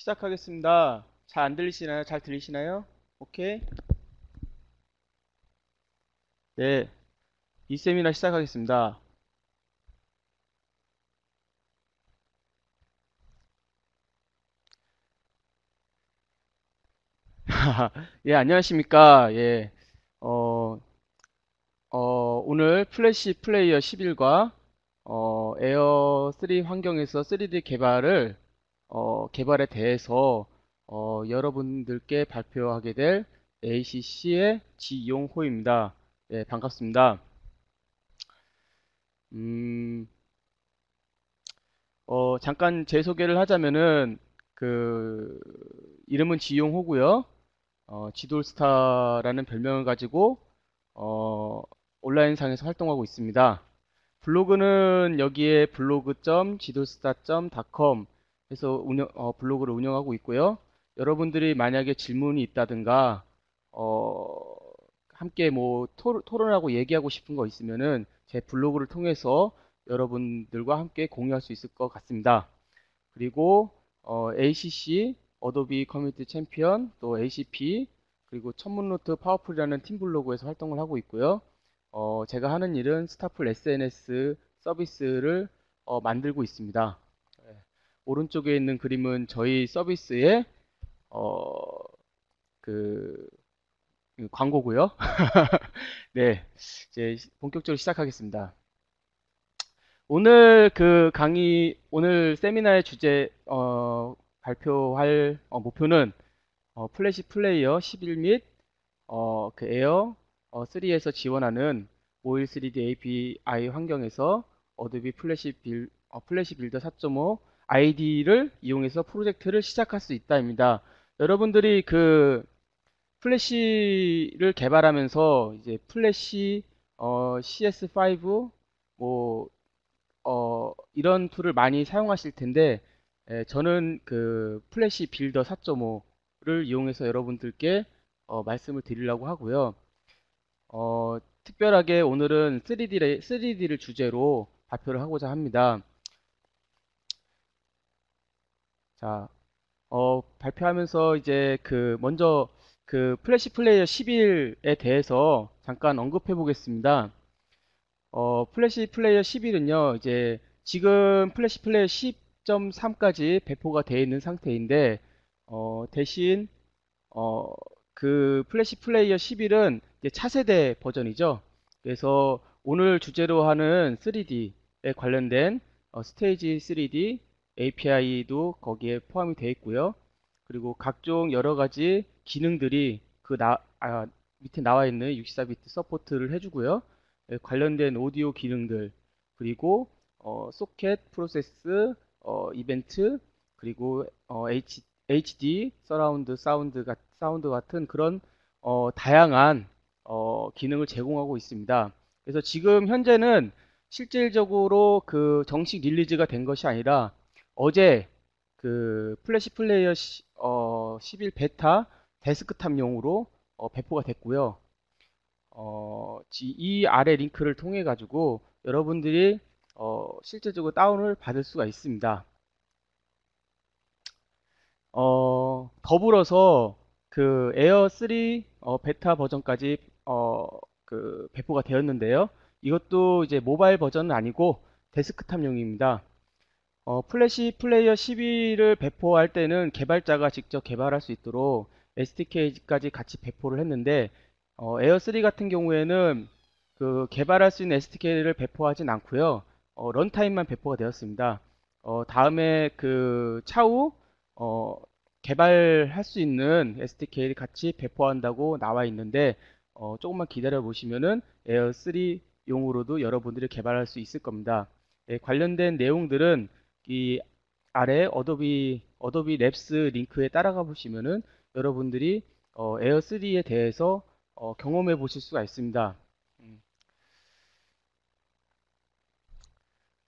시작하겠습니다. 잘 안 들리시나요? 잘 들리시나요? 오케이. 네, 이 세미나 시작하겠습니다. 예, 안녕하십니까. 예, 어, 오늘 플래시 플레이어 11과 에어 3 환경에서 3D 개발에 대해서 여러분들께 발표하게 될 ACC의 지용호입니다. 예, 반갑습니다. 음, 잠깐 제 소개를 하자면은, 그, 이름은 지용호고요. 지돌스타라는 별명을 가지고, 어, 온라인상에서 활동하고 있습니다. 블로그는 여기에 blog.지돌스타.com 해서 블로그를 운영하고 있고요. 여러분들이 만약에 질문이 있다든가, 어, 함께 뭐 토론하고 얘기하고 싶은 거 있으면은 제 블로그를 통해서 여러분들과 함께 공유할 수 있을 것 같습니다. 그리고 ACC, 어도비 커뮤니티 챔피언, 또 ACP, 그리고 천문노트 파워풀이라는 팀 블로그에서 활동을 하고 있고요. 제가 하는 일은 스타플 SNS 서비스를 만들고 있습니다. 예, 오른쪽에 있는 그림은 저희 서비스의 어, 그, 그 광고고요. 네, 이제 본격적으로 시작하겠습니다. 오늘 세미나의 주제, 발표할 목표는 플래시 플레이어 11 및 그 에어 3에서 지원하는 모일 3D API 환경에서 어도비 플래시 빌더 4.5 ID를 이용해서 프로젝트를 시작할 수 있다입니다. 여러분들이 그 플래시를 개발하면서 이제 플래시 CS5 뭐 이런 툴을 많이 사용하실 텐데, 저는 그 플래시 빌더 4.5를 이용해서 여러분들께 말씀을 드리려고 하고요. 특별하게 오늘은 3D를 주제로 발표를 하고자 합니다. 자, 발표하면서 이제 먼저 그 플래시 플레이어 11에 대해서 잠깐 언급해 보겠습니다. 플래시 플레이어 11은요, 이제 지금 플래시 플레이어 10.3까지 배포가 되어 있는 상태인데, 대신, 어, 그 플래시 플레이어 11은 이제 차세대 버전이죠. 그래서 오늘 주제로 하는 3D에 관련된 스테이지 3D API도 거기에 포함이 되어 있고요. 그리고 각종 여러 가지 기능들이 밑에 나와 있는 64비트 서포트를 해주고요. 관련된 오디오 기능들, 그리고 소켓, 프로세스, 이벤트, 그리고 HD, 서라운드 사운드 같은 그런 다양한 기능을 제공하고 있습니다. 그래서 지금 현재는 실질적으로 그 정식 릴리즈가 된 것이 아니라 어제 그 플래시 플레이어 11 베타 데스크탑용으로 배포가 됐고요. 이 아래 링크를 통해 가지고 여러분들이 실제적으로 다운을 받을 수가 있습니다. 더불어서 그 에어 3 베타 버전까지 배포가 되었는데요. 이것도 이제 모바일 버전은 아니고 데스크탑용입니다. 플래시 플레이어 12를 배포할 때는 개발자가 직접 개발할 수 있도록 SDK까지 같이 배포를 했는데, 에어 3 같은 경우에는 그 개발할 수 있는 SDK를 배포하진 않고요. 런타임만 배포가 되었습니다. 다음에 그 차후 어, 개발할 수 있는 SDK를 같이 배포한다고 나와 있는데, 조금만 기다려 보시면은 에어 3 용으로도 여러분들이 개발할 수 있을 겁니다. 관련된 내용들은 이 아래 어도비 랩스 링크에 따라가 보시면은 여러분들이 에어 3에 대해서 경험해 보실 수가 있습니다. 음.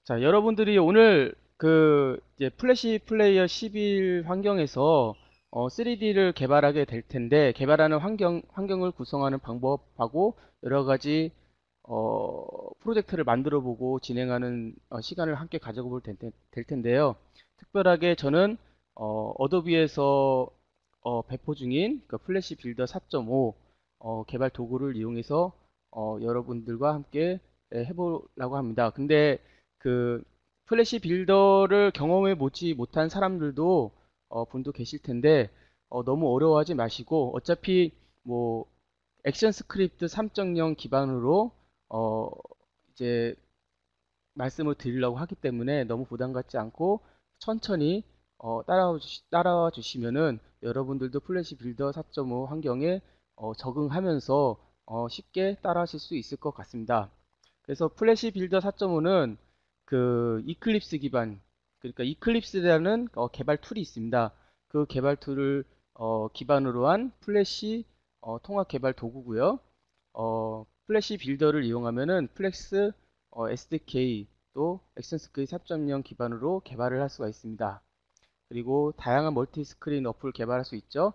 자, 여러분들이 오늘 그 이제 플래시 플레이어 11 환경에서 3D를 개발하게 될 텐데, 개발하는 환경을 구성하는 방법하고 여러 가지 프로젝트를 만들어 보고 진행하는 시간을 함께 가져볼 될 텐데요. 특별하게 저는 어도비에서 배포 중인 그 플래시 빌더 4.5 개발 도구를 이용해서 여러분들과 함께 해보려고 합니다. 근데 그 플래시 빌더를 경험해 보지 못한 사람들도 분도 계실 텐데 너무 어려워하지 마시고 어차피 뭐 액션 스크립트 3.0 기반으로 어, 이제 말씀을 드리려고 하기 때문에 너무 부담 갖지 않고 천천히 따라와 주시면은 여러분들도 플래시 빌더 4.5 환경에 적응하면서 쉽게 따라하실 수 있을 것 같습니다. 그래서 플래시 빌더 4.5는 그 이클립스 기반, 그러니까 이클립스라는 개발 툴이 있습니다. 그 개발 툴을 기반으로 한 플래시 통합 개발 도구고요. 플래시 빌더를 이용하면은 플렉스 SDK 또 액션스크립트 4.0 기반으로 개발을 할 수가 있습니다. 그리고 다양한 멀티 스크린 어플 개발할 수 있죠.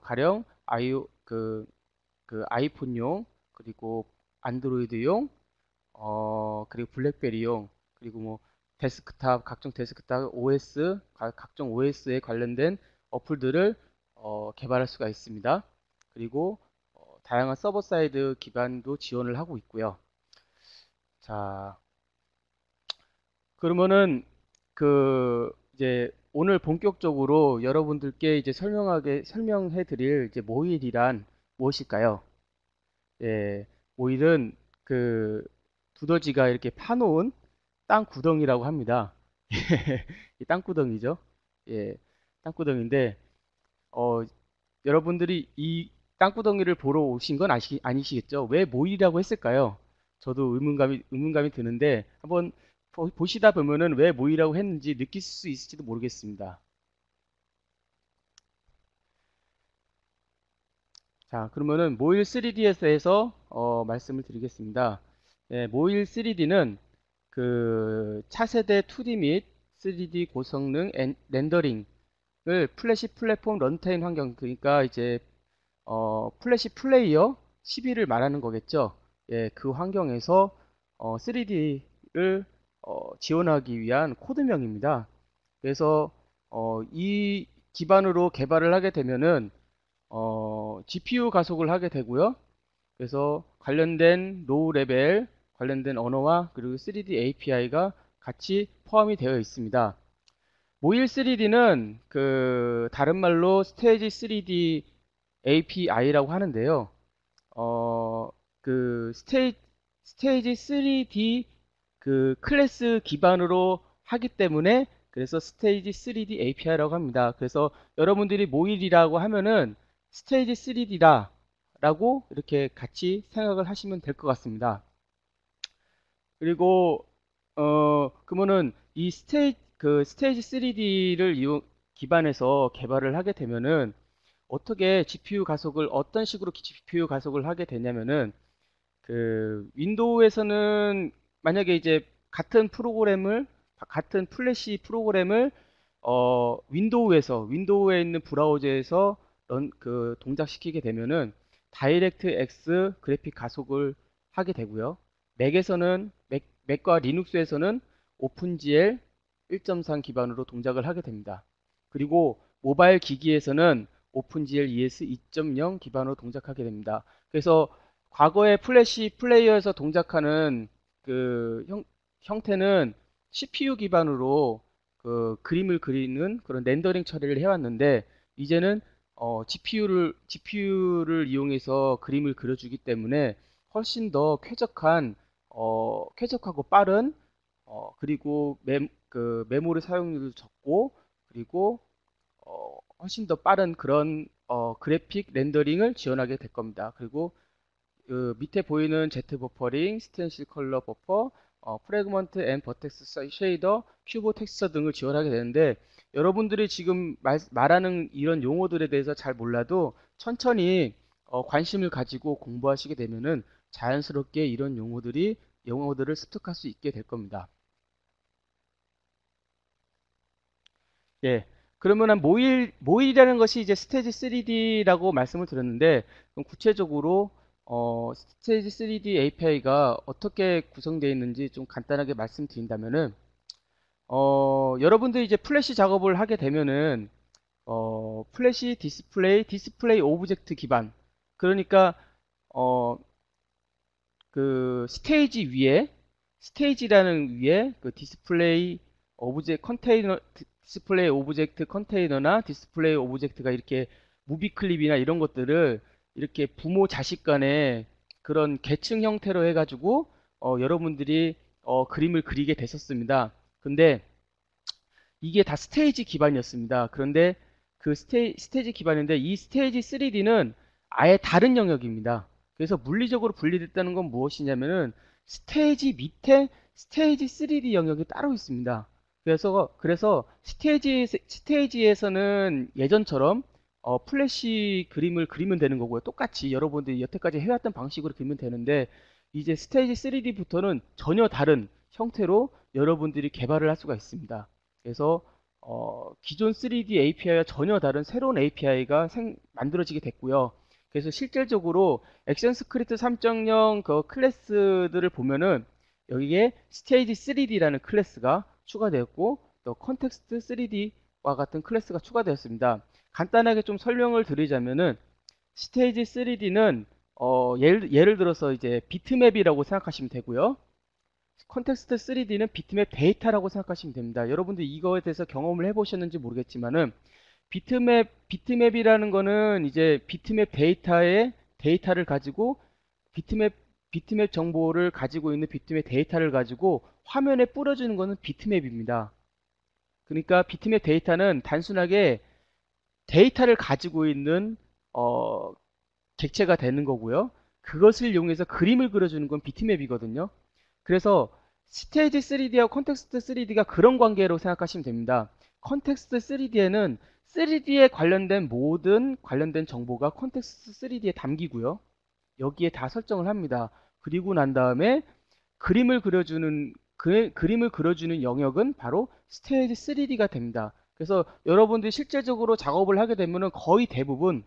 가령 그 아이폰용, 그리고 안드로이드용, 그리고 블랙베리용, 그리고 뭐 데스크탑, 각종 데스크탑 OS, 각종 OS에 관련된 어플들을 개발할 수가 있습니다. 그리고 다양한 서버 사이드 기반도 지원을 하고 있고요. 자, 그러면은 그 이제 오늘 본격적으로 여러분들께 이제 설명해 드릴 이제 모일이란 무엇일까요? 예, 모일은 그 두더지가 이렇게 파놓은 땅구덩이라고 합니다. 이 땅구덩이죠. 예, 땅구덩인데 어, 여러분들이 이 땅구덩이를 보러 오신 건 아니시겠죠? 왜 모일이라고 했을까요? 저도 의문감이 드는데 한번 보시다 보면은 왜 모일이라고 했는지 느낄 수 있을지도 모르겠습니다. 자, 그러면은 모일 3D에서 말씀을 드리겠습니다. 예, 모일 3D는 그 차세대 2D 및 3D 고성능 렌더링을 플래시 플랫폼 런타임 환경, 그러니까 이제 플래시 플레이어 12를 말하는 거겠죠. 예, 그 환경에서 3D를 지원하기 위한 코드명입니다. 그래서 이 기반으로 개발을 하게 되면은 GPU 가속을 하게 되고요. 그래서 관련된 로우 레벨, 관련된 언어와 그리고 3D API가 같이 포함이 되어 있습니다. 모일 3D는 그 다른 말로 스테이지 3D API라고 하는데요. 어, 그 스테이지 3D 그 클래스 기반으로 하기 때문에 그래서 스테이지 3D API라고 합니다. 그래서 여러분들이 모일이라고 하면은 스테이지 3D다 라고 이렇게 같이 생각을 하시면 될 것 같습니다. 그리고 그러면은 이 스테이지 3D를 기반해서 개발을 하게 되면은 어떻게 GPU 가속을 어떤 식으로 GPU 가속을 하게 되냐면은 그 윈도우에서는 만약에 이제 같은 플래시 프로그램을 윈도우에 있는 브라우저에서 동작시키게 되면은 다이렉트 X 그래픽 가속을 하게 되고요. 맥과 리눅스에서는 오픈GL 1.3 기반으로 동작을 하게 됩니다. 그리고 모바일 기기에서는 오픈GL ES 2.0 기반으로 동작하게 됩니다. 그래서 과거의 플래시 플레이어에서 동작하는 그 형태는 CPU 기반으로 그 그림을 그리는 그런 렌더링 처리를 해왔는데 이제는 GPU를 이용해서 그림을 그려주기 때문에 훨씬 더 쾌적하고 빠른 그리고 메모리 사용률도 적고 그리고 훨씬 더 빠른 그런 그래픽 렌더링을 지원하게 될 겁니다. 그리고 그 밑에 보이는 Z 버퍼링, 스텐실 컬러 버퍼, 프래그먼트 앤 버텍스 쉐이더, 큐브 텍스처 등을 지원하게 되는데 여러분들이 지금 말하는 이런 용어들에 대해서 잘 몰라도 천천히 관심을 가지고 공부하시게 되면은 자연스럽게 이런 용어들을 습득할 수 있게 될 겁니다. 예. 그러면 모일이라는 것이 이제 스테이지 3D라고 말씀을 드렸는데, 그럼 구체적으로, 스테이지 3D API가 어떻게 구성되어 있는지 좀 간단하게 말씀드린다면은, 여러분들이 이제 플래시 작업을 하게 되면은 플래시 디스플레이 오브젝트 기반. 그러니까 어, 그 스테이지라는 위에 그 디스플레이 오브젝트 컨테이너나 디스플레이 오브젝트가 이렇게 무비 클립이나 이런 것들을 이렇게 부모 자식 간의 그런 계층 형태로 해가지고 여러분들이 그림을 그리게 됐었습니다. 근데 이게 다 스테이지 기반이었습니다. 그런데 그 스테이지 기반인데 이 스테이지 3D는 아예 다른 영역입니다. 그래서 물리적으로 분리됐다는 건 무엇이냐면은 스테이지 밑에 스테이지 3D 영역이 따로 있습니다. 그래서 스테이지에서는 예전처럼 플래시 그림을 그리면 되는 거고요. 똑같이 여러분들이 여태까지 해왔던 방식으로 그리면 되는데 이제 스테이지 3D부터는 전혀 다른 형태로 여러분들이 개발을 할 수가 있습니다. 그래서 기존 3D API와 전혀 다른 새로운 API가 만들어지게 됐고요. 그래서 실질적으로 액션 스크립트 3.0 그 클래스들을 보면은 여기에 스테이지 3D라는 클래스가 추가되었고 또 컨텍스트 3D와 같은 클래스가 추가되었습니다. 간단하게 좀 설명을 드리자면은 스테이지 3D는 예를 들어서 이제 비트맵이라고 생각하시면 되고요. 컨텍스트 3D는 비트맵 데이터라고 생각하시면 됩니다. 여러분들 이거에 대해서 경험을 해보셨는지 모르겠지만은 비트맵이라는 거는 이제 비트맵 데이터를 가지고 비트맵 비트맵 정보를 가지고 있는 비트맵 데이터를 가지고 화면에 뿌려주는 거는 비트맵입니다. 그러니까 비트맵 데이터는 단순하게 데이터를 가지고 있는 어, 객체가 되는 거고요. 그것을 이용해서 그림을 그려주는 건 비트맵이거든요. 그래서 스테이지 3D와 컨텍스트 3D가 그런 관계로 생각하시면 됩니다. 컨텍스트 3D에는 3D에 관련된 모든 관련된 정보가 컨텍스트 3D에 담기고요. 여기에 다 설정을 합니다. 그리고 난 다음에 그림을 그려주는 영역은 바로 스테이지 3D가 됩니다. 그래서 여러분들이 실제적으로 작업을 하게 되면은 거의 대부분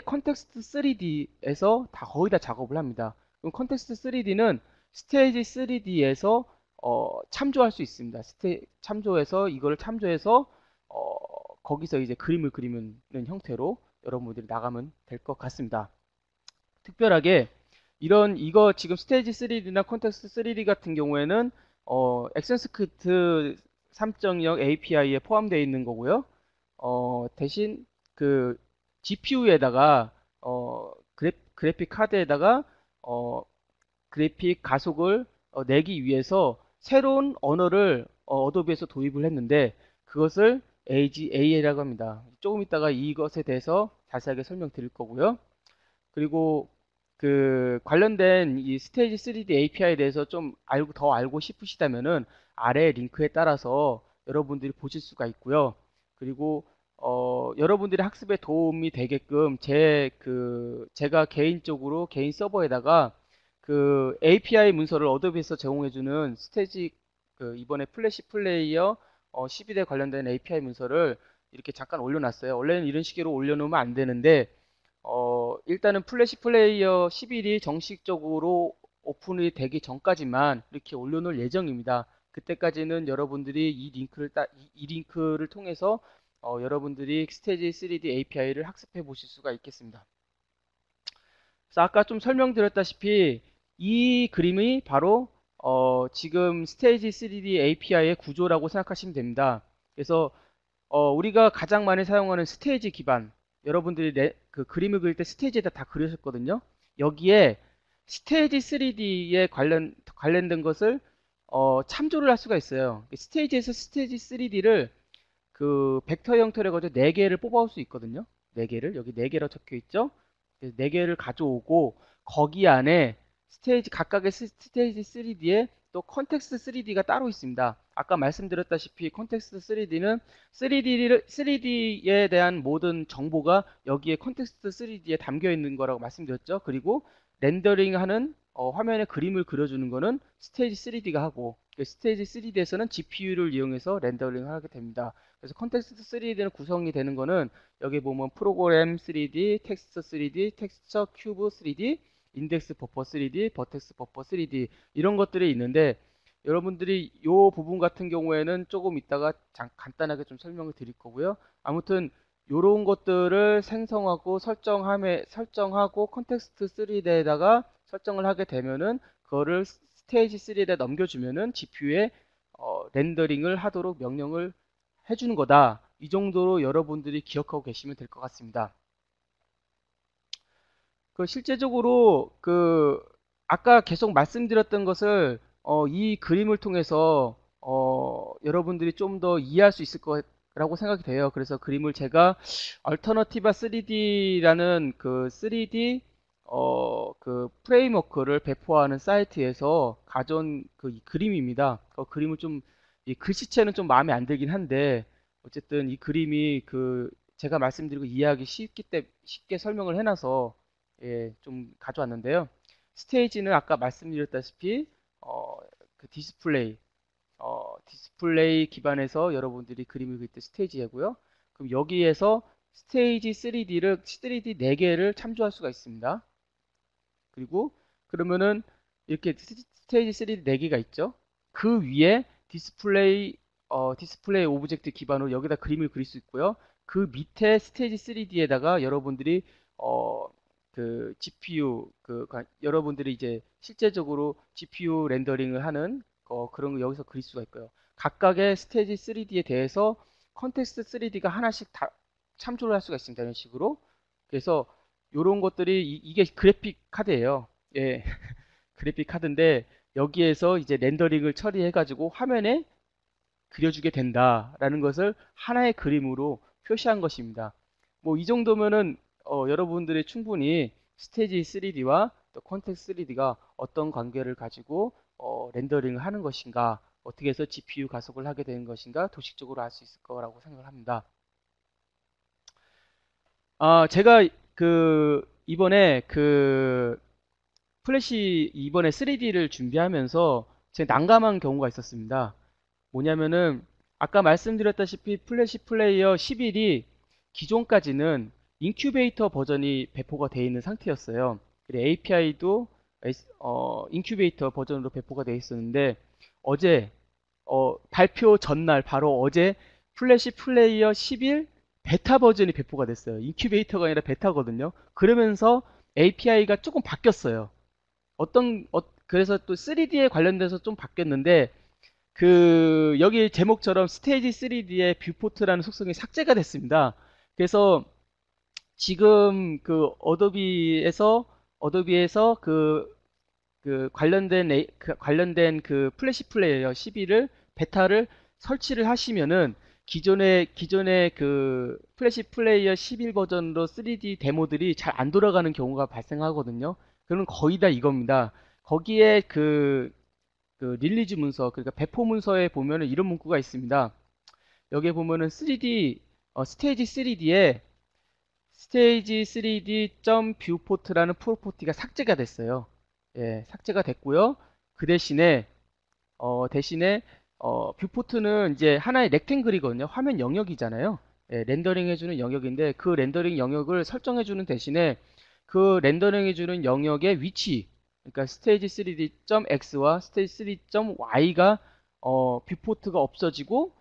컨텍스트 3D에서 거의 다 작업을 합니다. 그럼 컨텍스트 3D는 스테이지 3D에서 참조할 수 있습니다. 이거를 참조해서 거기서 이제 그림을 그리는 형태로 여러분들이 나가면 될 것 같습니다. 특별하게 이거 지금 스테이지 3D나 컨텍스트 3D 같은 경우에는 액션 스크립트 3.0 API에 포함되어 있는 거고요. 대신 그 GPU에다가 그래픽 카드에다가 어, 그래픽 가속을 내기 위해서 새로운 언어를 어도비에서 도입을 했는데 그것을 AGA라고 합니다. 조금 있다가 이것에 대해서 자세하게 설명드릴 거고요. 그리고 그 관련된 이 스테이지 3D API에 대해서 좀 더 알고 싶으시다면은 아래 링크에 따라서 여러분들이 보실 수가 있고요. 그리고 여러분들이 학습에 도움이 되게끔 제가 개인적으로 개인 서버에다가 그 API 문서를 어도비에서 제공해주는 이번에 플래시 플레이어 12대 관련된 API 문서를 이렇게 잠깐 올려놨어요. 원래는 이런 식으로 올려놓으면 안 되는데 일단은 플래시 플레이어 11이 정식적으로 오픈이 되기 전까지만 이렇게 올려놓을 예정입니다. 그때까지는 여러분들이 이 링크를 통해서 여러분들이 스테이지 3D API를 학습해 보실 수가 있겠습니다. 그래서 아까 좀 설명드렸다시피 이 그림이 바로 지금 스테이지 3D API의 구조라고 생각하시면 됩니다. 그래서 우리가 가장 많이 사용하는 스테이지 기반 여러분들이 그 그림을 그릴 때 스테이지에다 다 그렸었거든요. 여기에 스테이지 3D에 관련된 것을 참조를 할 수가 있어요. 스테이지에서 스테이지 3D를 그 벡터 형태로 해가지고 4개를 뽑아올 수 있거든요. 4개를 여기 4개로 적혀 있죠. 4개를 가져오고 거기 안에 각각의 스테이지 3D에 또 컨텍스트 3D가 따로 있습니다. 아까 말씀드렸다시피 컨텍스트 3D는 3D에 대한 모든 정보가 여기에 컨텍스트 3D에 담겨 있는 거라고 말씀드렸죠. 그리고 렌더링하는 화면에 그림을 그려주는 거는 스테이지 3D가 하고 스테이지 3D에서는 GPU를 이용해서 렌더링을 하게 됩니다. 그래서 컨텍스트 3D는 구성이 되는 거는 여기 보면 프로그램 3D, 텍스처 3D, 텍스처 큐브 3D, 인덱스 버퍼 3D, 버텍스 버퍼 3D 이런 것들이 있는데 여러분들이 요 부분 같은 경우에는 조금 이따가 간단하게 좀 설명을 드릴 거고요. 아무튼 요런 것들을 생성하고 설정하고 컨텍스트 3D에다가 설정을 하게 되면은 그거를 스테이지 3D에 넘겨주면은 GPU에 렌더링을 하도록 명령을 해주는 거다. 이 정도로 여러분들이 기억하고 계시면 될 것 같습니다. 그 실제적으로 아까 계속 말씀드렸던 것을 이 그림을 통해서 여러분들이 좀 더 이해할 수 있을 거라고 생각이 돼요. 그래서 그림을 제가 얼터너티바 3D라는 그 3D 그 프레임워크를 배포하는 사이트에서 가져온 이 그림입니다. 그림을 좀 이 글씨체는 좀 마음에 안 들긴 한데 어쨌든 이 그림이 제가 말씀드리고 이해하기 쉽게 설명을 해놔서 예, 좀 가져왔는데요. 스테이지는 아까 말씀드렸다시피 그 디스플레이 기반에서 여러분들이 그림을 그릴 때 스테이지이고요. 그럼 여기에서 스테이지 3D 4개를 참조할 수가 있습니다. 그리고 그러면은 이렇게 스테이지 3D 4개가 있죠. 그 위에 디스플레이 오브젝트 기반으로 여기다 그림을 그릴 수 있고요. 그 밑에 스테이지 3D에다가 여러분들이 어, GPU 여러분들이 이제 실제적으로 GPU 렌더링을 하는 그런 거 여기서 그릴 수가 있고요. 각각의 스테이지 3D에 대해서 컨텍스트 3D가 하나씩 다 참조를 할 수가 있습니다. 이런 식으로. 그래서 이런 것들이 이게 그래픽 카드예요. 예, 그래픽 카드인데 여기에서 이제 렌더링을 처리해가지고 화면에 그려주게 된다라는 것을 하나의 그림으로 표시한 것입니다. 뭐 이 정도면은 여러분들이 충분히 스테이지 3D와 또 컨텍스트 3D가 어떤 관계를 가지고 렌더링을 하는 것인가, 어떻게 해서 GPU 가속을 하게 되는 것인가 도식적으로 알 수 있을 거라고 생각을 합니다. 제가 이번에 플래시 이번에 3D를 준비하면서 제 난감한 경우가 있었습니다. 뭐냐면은 아까 말씀드렸다시피 플래시 플레이어 11이 기존까지는 인큐베이터 버전이 배포가 되어 있는 상태였어요. 그리고 API도 인큐베이터 버전으로 배포가 되어 있었는데 어제 발표 전날 바로 어제 플래시 플레이어 11 베타 버전이 배포가 됐어요. 인큐베이터가 아니라 베타거든요. 그러면서 API가 조금 바뀌었어요. 그래서 또 3D에 관련돼서 좀 바뀌었는데 여기 제목처럼 스테이지 3D의 뷰포트라는 속성이 삭제가 됐습니다. 그래서 지금 어도비에서 관련된 플래시 플레이어 12를 베타를 설치를 하시면은 기존의 플래시 플레이어 11 버전으로 3D 데모들이 잘 안 돌아가는 경우가 발생하거든요. 그건 거의 다 이겁니다. 거기에 릴리즈 문서, 그러니까 배포 문서에 보면은 이런 문구가 있습니다. 여기에 보면은 스테이지 3D에 스테이지 3D.viewport라는 프로퍼티가 삭제가 됐어요. 예, 삭제가 됐고요. 그 대신에 뷰포트는 이제 하나의 렉탱글이거든요. 화면 영역이잖아요. 예, 렌더링 해주는 영역인데 그 렌더링 영역을 설정해주는 대신에 그 렌더링 해주는 영역의 위치, 그러니까 스테이지 3D.x와 스테이지 3D.y가 뷰포트가 없어지고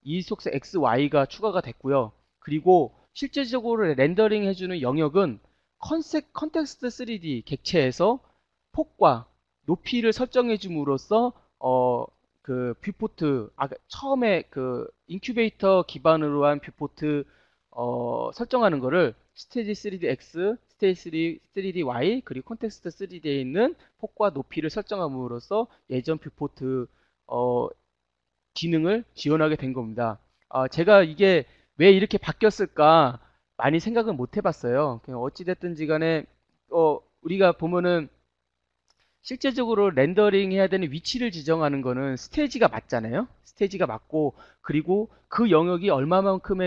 이속사 XY가 추가가 됐고요. 그리고 실제적으로 렌더링 해주는 영역은 컨텍스트 3D 객체에서 폭과 높이를 설정해 줌으로써 뷰포트 처음에 인큐베이터 기반으로 한 뷰포트 설정하는 거를 스테이지 3DX, 스테이지 3DY 그리고 컨텍스트 3D에 있는 폭과 높이를 설정함으로써 예전 뷰포트 기능을 지원하게 된 겁니다. 제가 이게 왜 이렇게 바뀌었을까 많이 생각은 못 해봤어요. 그냥 어찌됐든지 간에 우리가 보면은 실제적으로 렌더링 해야 되는 위치를 지정하는 거는 스테이지가 맞잖아요. 스테이지가 맞고 그리고 그 영역이 얼마만큼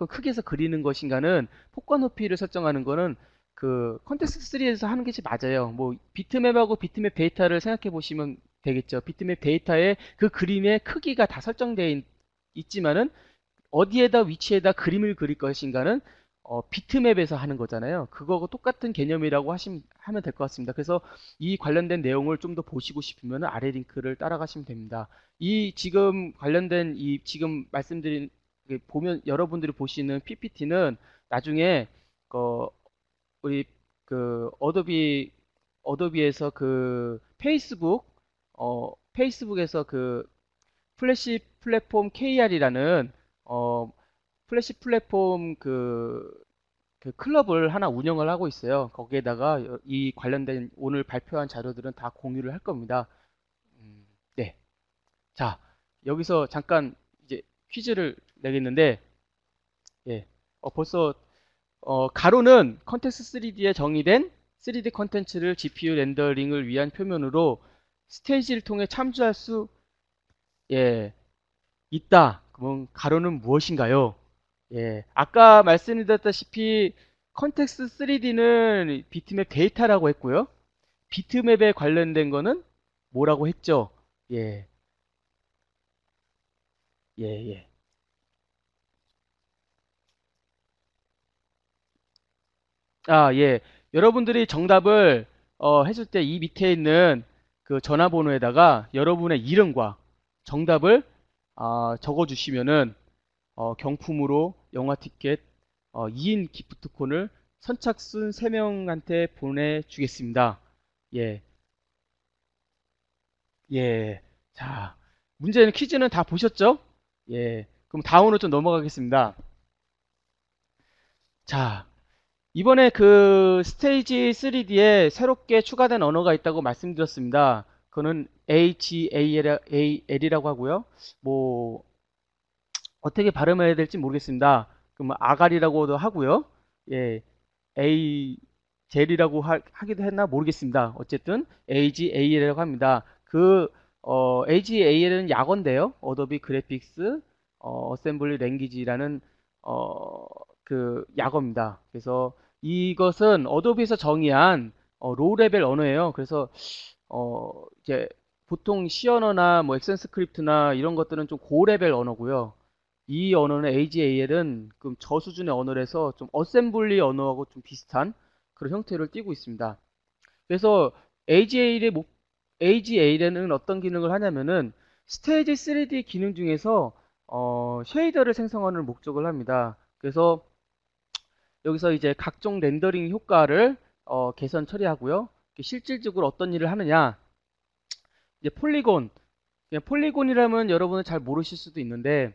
크게 해서 그리는 것인가는 폭과 높이를 설정하는 거는 컨텍스트 3에서 하는 게 맞아요. 뭐 비트맵하고 비트맵 데이터를 생각해 보시면 되겠죠. 비트맵 데이터에 그 그림의 크기가 다 설정되어 있지만은 어디에다 위치에다 그림을 그릴 것인가는 비트맵에서 하는 거잖아요. 그거하고 똑같은 개념이라고 하면 될 것 같습니다. 그래서 이 관련된 내용을 좀 더 보시고 싶으면 아래 링크를 따라가시면 됩니다. 이 지금 관련된 이 지금 말씀드린 보면 여러분들이 보시는 PPT는 나중에 그 우리 그 어도비에서 그 페이스북에서 그 플래시 플랫폼 KR이라는 플래시 플랫폼 그 클럽을 하나 운영을 하고 있어요. 거기에다가 이 관련된 오늘 발표한 자료들은 다 공유를 할 겁니다. 네. 자, 여기서 잠깐 이제 퀴즈를 내겠는데, 예. 벌써 가로는 컨텍스트 3D에 정의된 3D 컨텐츠를 GPU 렌더링을 위한 표면으로 스테이지를 통해 참조할 수 예, 있다. 그럼 가로는 무엇인가요? 예, 아까 말씀드렸다시피 컨텍스트 3D는 비트맵 데이터라고 했고요. 비트맵에 관련된 거는 뭐라고 했죠? 예, 예, 예. 아, 예. 여러분들이 정답을 했을 때 이 밑에 있는 그 전화번호에다가 여러분의 이름과 정답을 적어 주시면은 경품으로 영화 티켓 2인 기프트콘을 선착순 3명한테 보내주겠습니다. 예, 예. 자, 문제는 퀴즈는 다 보셨죠? 예. 그럼 다음으로 좀 넘어가겠습니다. 자, 이번에 그 스테이지 3D에 새롭게 추가된 언어가 있다고 말씀드렸습니다. 그거는 HAL이라고 하고요. 뭐 어떻게 발음해야 될지 모르겠습니다. 그럼 아가리라고도 하고요. 예, A 젤이라고 하기도 했나 모르겠습니다. 어쨌든 AGAL이라고 합니다. 그 AGAL은 약어인데요. 어도비 그래픽스 어셈블리 랭귀지라는 그 약어입니다. 그래서 이것은 어도비에서 정의한 로우 레벨 언어예요. 그래서 이제 보통 C 언어나 뭐 액션 스크립트나 이런 것들은 좀 고레벨 언어고요. 이 언어는 AGAL은 그 저수준의 언어라서 좀 어셈블리 언어하고 좀 비슷한 그런 형태를 띠고 있습니다. 그래서 AGAL에는 어떤 기능을 하냐면은 스테이지 3D 기능 중에서 쉐이더를 생성하는 목적을 합니다. 그래서 여기서 이제 각종 렌더링 효과를 개선 처리하고요. 실질적으로 어떤 일을 하느냐? 이제 그냥 폴리곤이라면 여러분은 잘 모르실 수도 있는데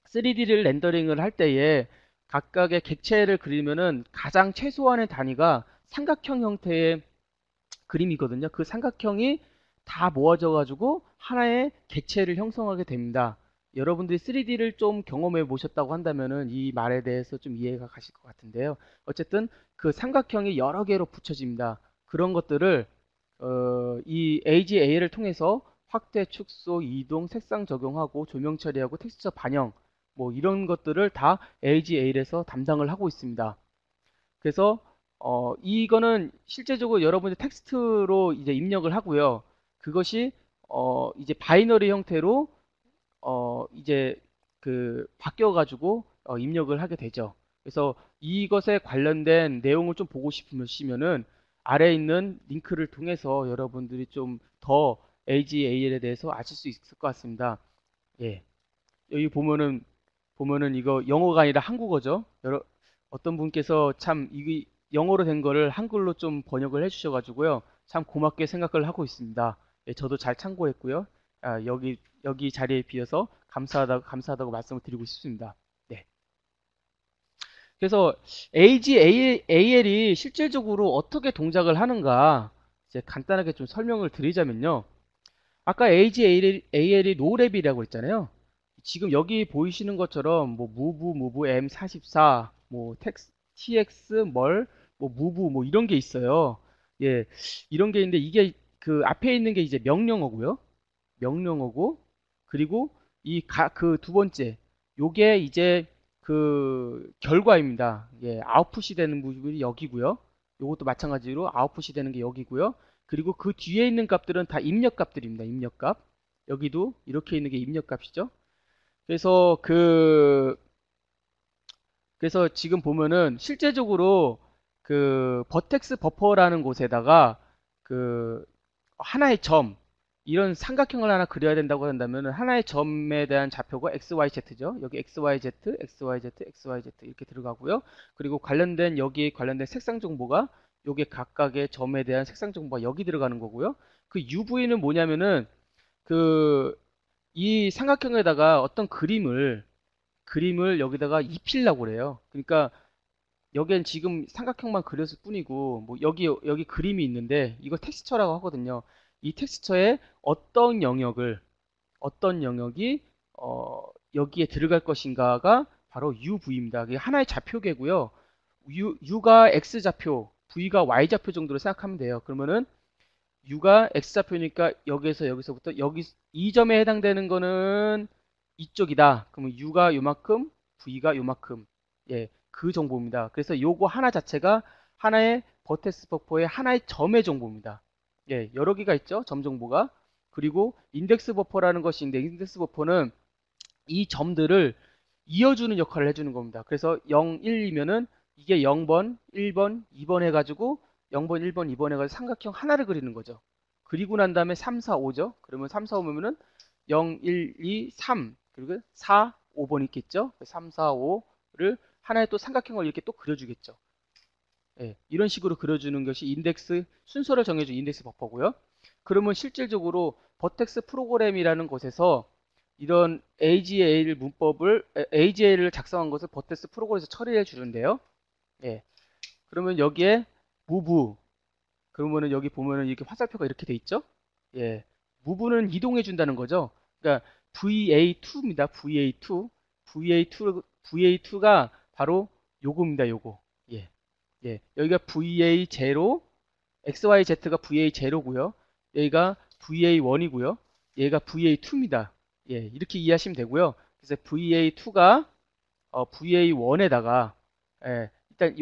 3D를 렌더링을 할 때에 각각의 객체를 그리면은 가장 최소한의 단위가 삼각형 형태의 그림이거든요. 그 삼각형이 다 모아져 가지고 하나의 객체를 형성하게 됩니다. 여러분들이 3D를 좀 경험해 보셨다고 한다면은 이 말에 대해서 좀 이해가 가실 것 같은데요. 어쨌든 그 삼각형이 여러 개로 붙여집니다. 그런 것들을 이 AGA를 통해서 확대, 축소, 이동, 색상 적용하고 조명 처리하고 텍스처 반영 뭐 이런 것들을 다 AGA에서 담당을 하고 있습니다. 그래서 이거는 실제적으로 여러분이 텍스트로 이제 입력을 하고요. 그것이 이제 바이너리 형태로 이제 그 바뀌어 가지고 입력을 하게 되죠. 그래서 이것에 관련된 내용을 좀 보고 싶으시면은 아래에 있는 링크를 통해서 여러분들이 좀 더 AGAL에 대해서 아실 수 있을 것 같습니다. 예. 여기 보면은 이거 영어가 아니라 한국어죠. 어떤 분께서 참 이게 영어로 된 거를 한글로 좀 번역을 해주셔 가지고요. 참 고맙게 생각을 하고 있습니다. 예, 저도 잘 참고했고요. 여기 자리에 비해서 감사하다고 말씀을 드리고 싶습니다. 네. 그래서 AGAL이 실질적으로 어떻게 동작을 하는가 이제 간단하게 좀 설명을 드리자면요. 아까 AGAL이 노랩이라고 했잖아요. 지금 여기 보이시는 것처럼 뭐 move M44, 뭐 TX 뭐 move 뭐 이런 게 있어요. 예, 이런 게 있는데 이게 그 앞에 있는 게 이제 명령어고요. 명령어고 그리고 그 두 번째 요게 이제 그 결과입니다. 예, 아웃풋이 되는 부분이 여기고요. 요것도 마찬가지로 아웃풋이 되는 게 여기고요. 그리고 그 뒤에 있는 값들은 다 입력값들입니다. 입력값. 여기도 이렇게 있는 게 입력값이죠. 그래서 그래서 지금 보면은 실제적으로 그 버텍스 버퍼라는 곳에다가 그 하나의 점, 이런 삼각형을 하나 그려야 된다고 한다면 하나의 점에 대한 좌표가 XYZ죠. 여기 XYZ, XYZ, XYZ 이렇게 들어가고요. 그리고 관련된 여기에 관련된 색상 정보가 요게 각각의 점에 대한 색상 정보가 여기 들어가는 거고요. 그 UV는 뭐냐면은 그 이 삼각형에다가 어떤 그림을 여기다가 입히려고 그래요. 그러니까 여기엔 지금 삼각형만 그렸을 뿐이고 뭐 여기 그림이 있는데 이거 텍스처라고 하거든요. 이 텍스처에 어떤 영역이 여기에 들어갈 것인가가 바로 UV입니다. 그게 하나의 좌표계고요. U가 X좌표, V가 Y좌표 정도로 생각하면 돼요. 그러면은 U가 X좌표니까 여기서부터 여기 이 점에 해당되는 거는 이쪽이다. 그러면 U가 요만큼, V가 요만큼. 예, 그 정보입니다. 그래서 요거 하나 자체가 하나의 버텍스 버퍼의 하나의 점의 정보입니다. 예, 여러 개가 있죠. 점 정보가. 그리고 인덱스 버퍼라는 것이 있는데 인덱스 버퍼는 이 점들을 이어주는 역할을 해주는 겁니다. 그래서 0, 1이면은 이게 0번, 1번, 2번 해가지고 0번, 1번, 2번 해가지고 삼각형 하나를 그리는 거죠. 그리고 난 다음에 3, 4, 5죠. 그러면 3, 4, 5면은 0, 1, 2, 3 그리고 4, 5번 있겠죠. 3, 4, 5를 하나의 또 삼각형을 이렇게 또 그려주겠죠. 예, 이런 식으로 그려주는 것이 인덱스 순서를 정해준 인덱스 버퍼고요. 그러면 실질적으로 버텍스 프로그램이라는 곳에서 이런 AGA를 AGA를 작성한 것을 버텍스 프로그램에서 처리해 주는데요. 예, 그러면 여기에 move 그러면은 여기 보면은 이렇게 화살표가 이렇게 돼 있죠. 예, move는 이동해 준다는 거죠. 그러니까 VA2입니다. VA2 VA2가 바로 요겁니다. 요거. 예. 예, 여기가 VA0, XYZ가 VA0고요. 여기가 VA1이고요. 얘가 VA2입니다. 예, 이렇게 이해하시면 되고요. 그래서 VA2가 VA1에다가 일단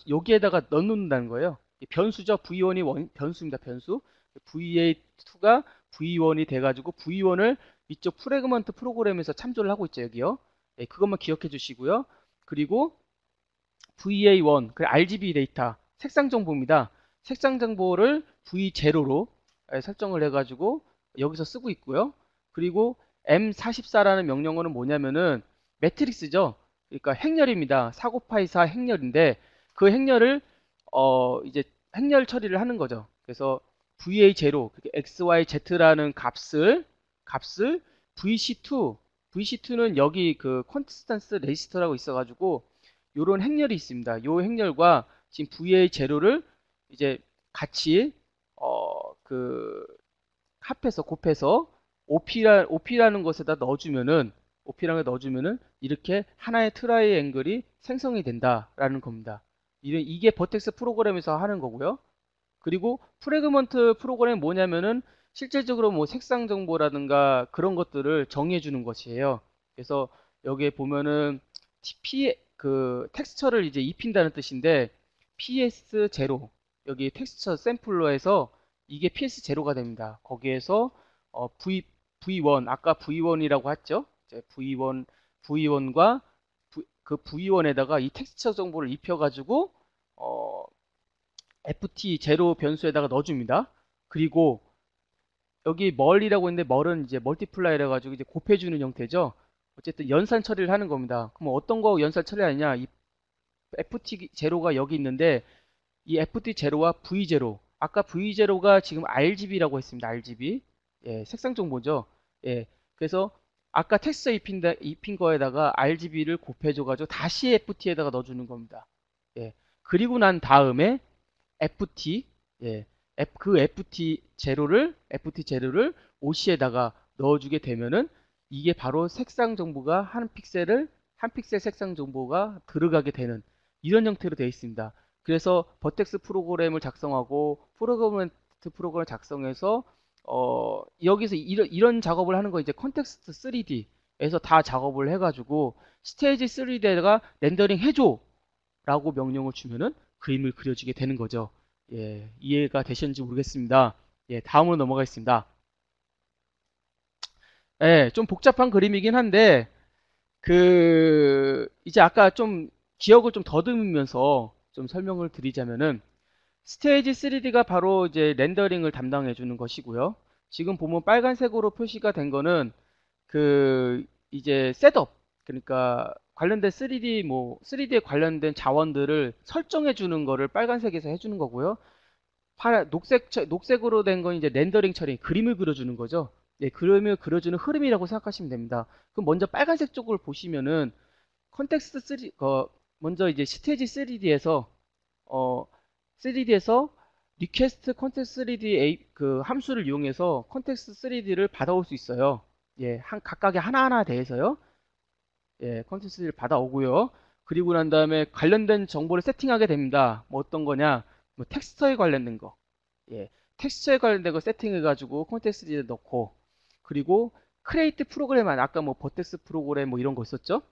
여기에다가 넣는다는 거예요. 변수죠. V1이 변수입니다. 변수. VA2가 V1이 돼가지고 V1을 이쪽 프래그먼트 프로그램에서 참조를 하고 있죠. 여기요. 예, 그것만 기억해 주시고요. 그리고 VA1, 그 RGB 데이터, 색상 정보입니다. 색상 정보를 V0로 설정을 해가지고 여기서 쓰고 있고요. 그리고 M44라는 명령어는 뭐냐면은 매트릭스죠. 그러니까 행렬입니다. 4 곱하기 4 행렬인데 그 행렬을 이제 행렬 처리를 하는 거죠. 그래서 VA0, XYZ라는 값을 VC2는 여기 그 컨스턴스 레지스터라고 있어가지고 요런 행렬이 있습니다. 요 행렬과 지금 VA 제로를 이제 같이 그 합해서 곱해서 OP라는 것에다 OP라는 걸 넣어주면은 이렇게 하나의 트라이앵글이 생성이 된다라는 겁니다. 이게 버텍스 프로그램에서 하는 거고요. 그리고 프래그먼트 프로그램이 뭐냐면은 실질적으로 뭐 색상 정보라든가 그런 것들을 정의해 주는 것이에요. 그래서 여기에 보면은 그 텍스처를 이제 입힌다는 뜻인데 PS0 여기 텍스처 샘플로 해서 이게 PS0가 됩니다. 거기에서 V1 아까 V1이라고 했죠. 이제 V1과 그 V1에다가 이 텍스처 정보를 입혀가지고 FT0 변수에다가 넣어줍니다. 그리고 여기 멀이라고 있는데 멀은 이제 멀티플라이라 해가지고 이제 곱해주는 형태죠. 어쨌든 연산 처리를 하는 겁니다. 그럼 어떤 거 연산 처리하느냐? 이 FT0가 여기 있는데 이 FT0와 V0 아까 V0가 지금 RGB라고 했습니다. RGB 예, 색상 정보죠. 예, 그래서 아까 텍스처 입힌 거에다가 RGB를 곱해줘가지고 다시 FT에다가 넣어주는 겁니다. 예, 그리고 난 다음에 FT 예, 그 FT0를 OC에다가 넣어주게 되면은 이게 바로 색상 정보가 한 픽셀 색상 정보가 들어가게 되는 이런 형태로 되어 있습니다. 그래서 버텍스 프로그램을 작성하고 프로그래먼트 프로그램을 작성해서 여기서 이런 작업을 하는 거 이제 컨텍스트 3D에서 다 작업을 해가지고 스테이지 3D에다가 렌더링 해줘 라고 명령을 주면은 그림을 그려주게 되는 거죠. 예, 이해가 되셨는지 모르겠습니다. 예, 다음으로 넘어가겠습니다. 예, 좀 복잡한 그림이긴 한데 이제 아까 좀 기억을 좀 더듬으면서 좀 설명을 드리자면은 스테이지 3D가 바로 이제 렌더링을 담당해 주는 것이고요. 지금 보면 빨간색으로 표시가 된 거는 그 이제 셋업, 그러니까 관련된 3D 3D에 관련된 자원들을 설정해 주는 거를 빨간색에서 해 주는 거고요. 녹색으로 된 건 이제 렌더링 처리, 그림을 그려주는 거죠. 예, 그림을 그려주는 흐름이라고 생각하시면 됩니다. 그럼 먼저 빨간색 쪽을 보시면은 컨텍스트 3, 먼저 이제 스테이지 3D에서 3D에서 리퀘스트 컨텍스트 3D 그 함수를 이용해서 컨텍스트 3D를 받아올 수 있어요. 예, 각각의 하나하나 대해서요. 예, 컨텍스트를 받아오고요. 그리고 난 다음에 관련된 정보를 세팅하게 됩니다. 뭐 어떤 거냐? 뭐 텍스처에 관련된 거. 예, 텍스처에 관련된 거 세팅해가지고 콘텍스트에 넣고, 그리고 크레이트 프로그램 안 아까 뭐 버텍스 프로그램 뭐 이런 거 있었죠?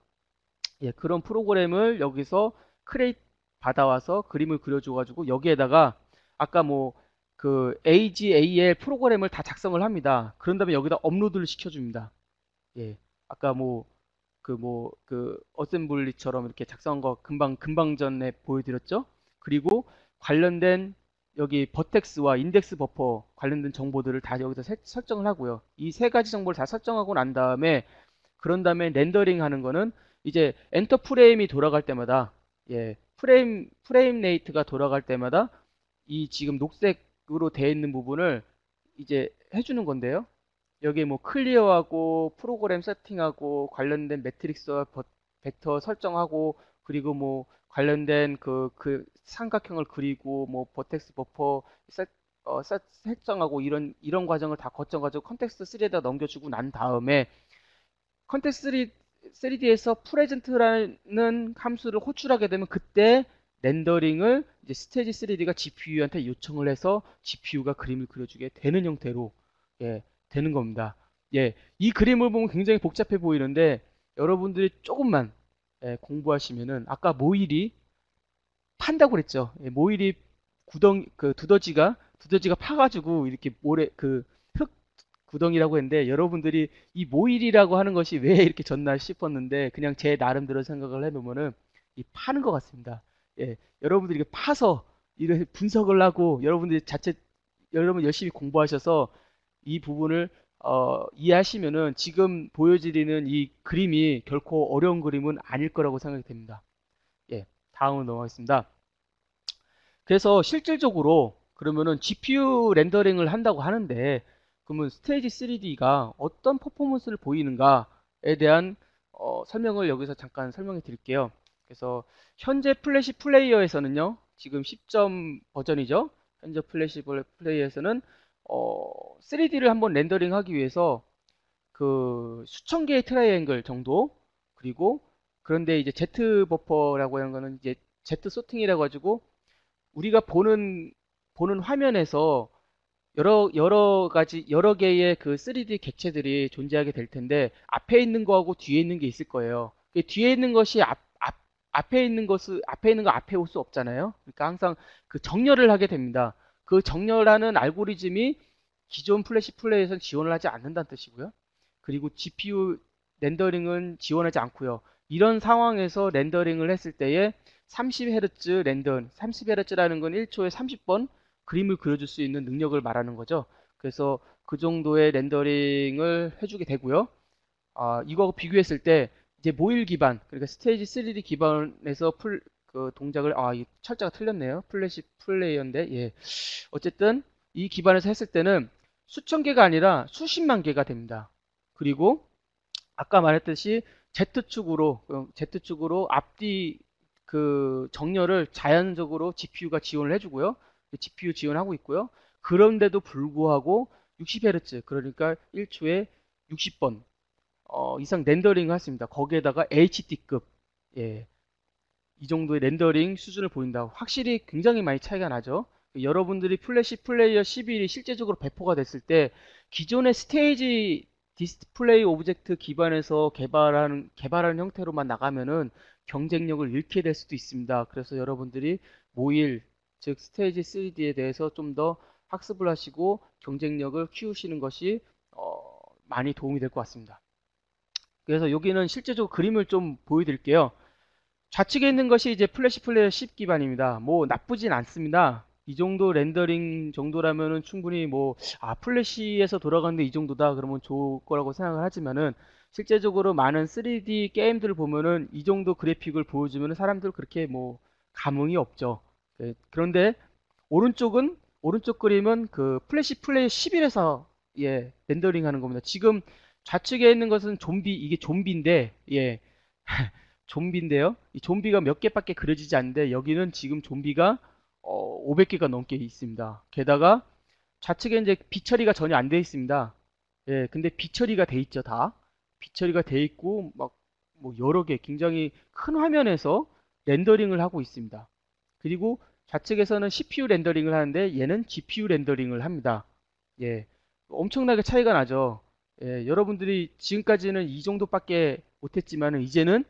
예, 그런 프로그램을 여기서 크레이트 받아와서 그림을 그려줘가지고 여기에다가 아까 뭐 그 AGAL 프로그램을 다 작성을 합니다. 그런 다음에 여기다 업로드를 시켜줍니다. 예, 아까 그 어셈블리처럼 이렇게 작성한 거 금방 전에 보여드렸죠? 그리고 관련된 여기 버텍스와 인덱스 버퍼 관련된 정보들을 다 여기서 설정을 하고요. 이 세 가지 정보를 다 설정하고 난 다음에 그런 다음에 렌더링 하는 거는 이제 엔터 프레임이 돌아갈 때마다, 예, 프레임 레이트가 돌아갈 때마다 이 지금 녹색으로 되어 있는 부분을 이제 해주는 건데요. 여기에 뭐 클리어하고 프로그램 세팅하고 관련된 매트릭스와 벡터 설정하고, 그리고 뭐 관련된 그 삼각형을 그리고 뭐 버텍스 버퍼 설정하고 이런 과정을 다 거쳐가지고 컨텍스트 3에다 넘겨주고 난 다음에 컨텍스트 3D에서 프레젠트라는 함수를 호출하게 되면 그때 렌더링을 이제 스테이지 3D가 GPU한테 요청을 해서 GPU가 그림을 그려주게 되는 형태로, 예, 되는 겁니다. 예, 이 그림을 보면 굉장히 복잡해 보이는데 여러분들이 조금만, 예, 공부하시면은 아까 모일이 판다고 그랬죠. 예, 모일이 두더지가 파가지고 이렇게 모래 흙 구덩이라고 했는데 여러분들이 이 모일이라고 하는 것이 왜 이렇게 졌나 싶었는데 그냥 제 나름대로 생각을 해보면은 이 파는 것 같습니다. 예, 여러분들이 이렇게 파서 이렇게 분석을 하고 여러분 열심히 공부하셔서 이 부분을 이해하시면은 지금 보여드리는 이 그림이 결코 어려운 그림은 아닐 거라고 생각이 됩니다. 예, 다음으로 넘어가겠습니다. 그래서 실질적으로 그러면은 GPU 렌더링을 한다고 하는데 그러면 스테이지 3D가 어떤 퍼포먼스를 보이는가에 대한 설명을 여기서 잠깐 설명해 드릴게요. 그래서 현재 플래시 플레이어에서는요, 지금 10점 버전이죠. 현재 플래시 플레이어에서는 3D를 한번 렌더링 하기 위해서 그 수천 개의 트라이앵글 정도, 그리고 그런데 이제 Z 버퍼라고 하는 거는 이제 Z 소팅이라고 가지고 우리가 보는 화면에서 여러 개의 그 3D 객체들이 존재하게 될 텐데 앞에 있는 거하고 뒤에 있는 게 있을 거예요. 그 뒤에 있는 것이 앞에 있는 거 앞에 올 수 없잖아요. 그러니까 항상 그 정렬을 하게 됩니다. 그 정렬하는 알고리즘이 기존 플래시 플레이에서는 지원을 하지 않는다는 뜻이고요. 그리고 GPU 렌더링은 지원하지 않고요. 이런 상황에서 렌더링을 했을 때에 30Hz 30Hz라는 건 1초에 30번 그림을 그려줄 수 있는 능력을 말하는 거죠. 그래서 그 정도의 렌더링을 해주게 되고요. 이거 비교했을 때 이제 모일 기반, 그러니까 스테이지 3D 기반에서 그 동작을, 이 철자가 틀렸네요. 플래시 플레이어인데, 예. 어쨌든 이 기반에서 했을 때는 수천 개가 아니라 수십만 개가 됩니다. 그리고 아까 말했듯이 Z축으로 앞뒤 그 정렬을 자연적으로 GPU가 지원을 해주고요. GPU 지원하고 있고요. 그런데도 불구하고 60Hz, 그러니까 1초에 60번 이상 렌더링을 했습니다. 거기에다가 HD급, 예, 이 정도의 렌더링 수준을 보인다. 확실히 굉장히 많이 차이가 나죠. 여러분들이 플래시 플레이어 11이 실제적으로 배포가 됐을 때 기존의 스테이지 디스플레이 오브젝트 기반에서 개발하는 형태로만 나가면은 경쟁력을 잃게 될 수도 있습니다. 그래서 여러분들이 모일, 즉 스테이지 3D에 대해서 좀 더 학습을 하시고 경쟁력을 키우시는 것이 많이 도움이 될 것 같습니다. 그래서 여기는 실제적으로 그림을 좀 보여드릴게요. 좌측에 있는 것이 이제 플래시 플레이어 10 기반입니다. 뭐 나쁘진 않습니다. 이 정도 렌더링 정도라면은 충분히 뭐, 플래시에서 돌아가는데 이 정도다 그러면 좋을 거라고 생각을 하지만은, 실제적으로 많은 3D 게임들을 보면은 이 정도 그래픽을 보여주면은 사람들 그렇게 뭐 감흥이 없죠. 예, 그런데 오른쪽 그림은 그 플래시 플레이 11에서 예, 렌더링 하는 겁니다. 지금 좌측에 있는 것은 이게 좀비인데, 예, 좀비인데요. 이 좀비가 몇 개밖에 그려지지 않는데, 여기는 지금 좀비가 500개가 넘게 있습니다. 게다가 좌측에 이제 비처리가 전혀 안 돼 있습니다. 예, 근데 비처리가 돼 있죠, 다. 비처리가 돼 있고, 막, 뭐 여러 개, 굉장히 큰 화면에서 렌더링을 하고 있습니다. 그리고 좌측에서는 CPU 렌더링을 하는데, 얘는 GPU 렌더링을 합니다. 예, 엄청나게 차이가 나죠. 예, 여러분들이 지금까지는 이 정도밖에 못했지만은, 이제는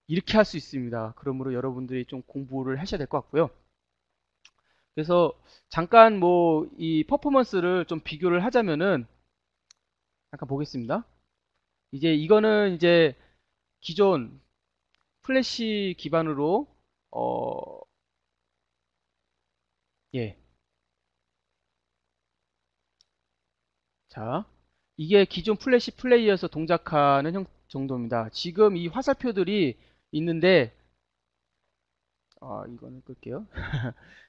이렇게 할 수 있습니다. 그러므로 여러분들이 좀 공부를 하셔야 될 것 같고요. 그래서 잠깐 뭐 이 퍼포먼스를 좀 비교를 하자면은, 잠깐 보겠습니다. 이제 이거는 이제 기존 플래시 기반으로 어, 예. 자, 이게 기존 플래시 플레이어에서 동작하는 정도입니다. 지금 이 화살표들이 있는데, 이거는 끌게요.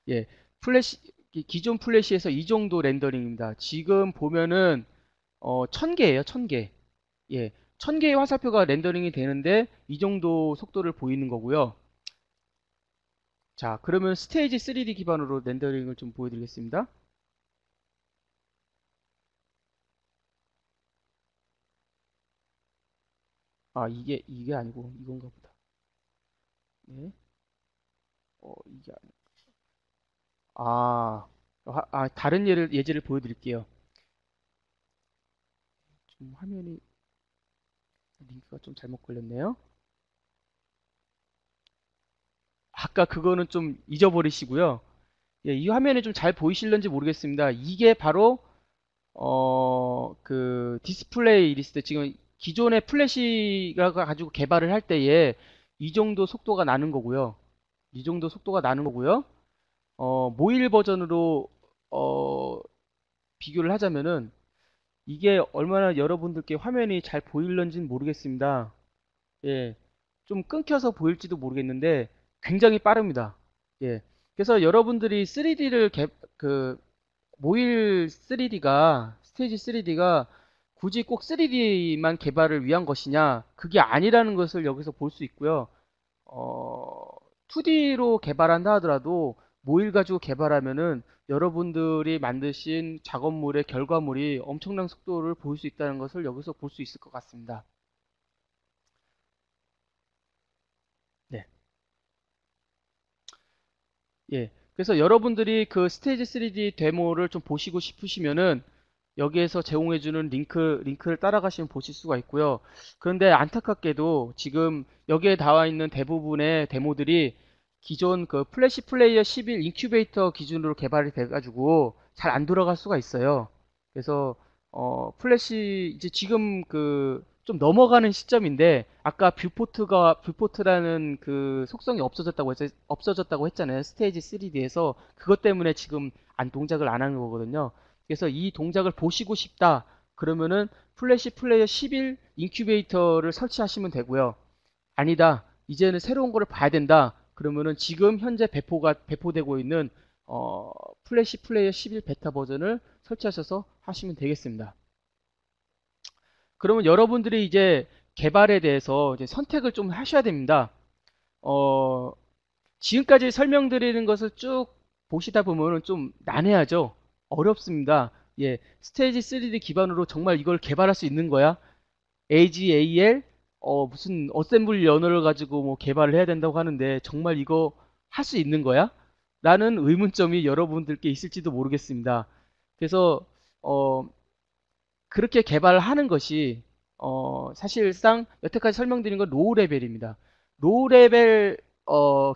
예, 플래시 기존 플래시에서 이 정도 렌더링입니다. 지금 보면은 1000개예요, 1000개. 예, 1000개의 화살표가 렌더링이 되는데 이 정도 속도를 보이는 거고요. 자, 그러면 스테이지 3D 기반으로 렌더링을 좀 보여드리겠습니다. 이게 아니고 이건가 보다. 네, 이게 다른 예제를 보여드릴게요. 좀 화면이 링크가 좀 잘못 걸렸네요. 아까 그거는 좀 잊어버리시고요. 예, 이 화면이 좀 잘 보이실런지 모르겠습니다. 이게 바로 그 디스플레이 리스트, 지금 기존의 플래시가 가지고 개발을 할 때에 이 정도 속도가 나는 거고요. 이 정도 속도가 나는 거고요. 모일 버전으로 어, 비교를 하자면은 이게 얼마나 여러분들께 화면이 잘 보일런지는 모르겠습니다. 예, 좀 끊겨서 보일지도 모르겠는데 굉장히 빠릅니다. 예, 그래서 여러분들이 3D를 그 모일 3D가 스테이지 3D가 굳이 꼭 3D만 개발을 위한 것이냐? 그게 아니라는 것을 여기서 볼 수 있고요. 2D로 개발한다 하더라도 모일 가지고 개발하면은 여러분들이 만드신 작업물의 결과물이 엄청난 속도를 보일 수 있다는 것을 여기서 볼 수 있을 것 같습니다. 네. 예. 그래서 여러분들이 그 스테이지 3D 데모를 좀 보시고 싶으시면은 여기에서 제공해주는 링크를 따라가시면 보실 수가 있고요. 그런데 안타깝게도 지금 여기에 나와 있는 대부분의 데모들이 기존 그 플래시 플레이어 11 인큐베이터 기준으로 개발이 돼가지고 잘 안 돌아갈 수가 있어요. 그래서 플래시 이제 지금 그 좀 넘어가는 시점인데, 아까 뷰포트라는 그 속성이 없어졌다고 했잖아요. 스테이지 3D에서 그것 때문에 지금 안 동작을 안 하는 거거든요. 그래서 이 동작을 보시고 싶다 그러면은 플래시 플레이어 11 인큐베이터를 설치하시면 되고요. 아니다, 이제는 새로운 거를 봐야 된다 그러면은 지금 현재 배포되고 있는 플래시 플레이어 11 베타 버전을 설치하셔서 하시면 되겠습니다. 그러면 여러분들이 이제 개발에 대해서 이제 선택을 좀 하셔야 됩니다. 어, 지금까지 설명드리는 것을 쭉 보시다 보면은 좀 난해하죠. 어렵습니다. 예, 스테이지 3D 기반으로 정말 이걸 개발할 수 있는 거야? AGAL 무슨 어셈블리 언어를 가지고 뭐 개발을 해야 된다고 하는데 정말 이거 할 수 있는 거야? 라는 의문점이 여러분들께 있을지도 모르겠습니다. 그래서 어, 그렇게 개발하는 것이 사실상 여태까지 설명드린 건 로우 레벨입니다. 로우 레벨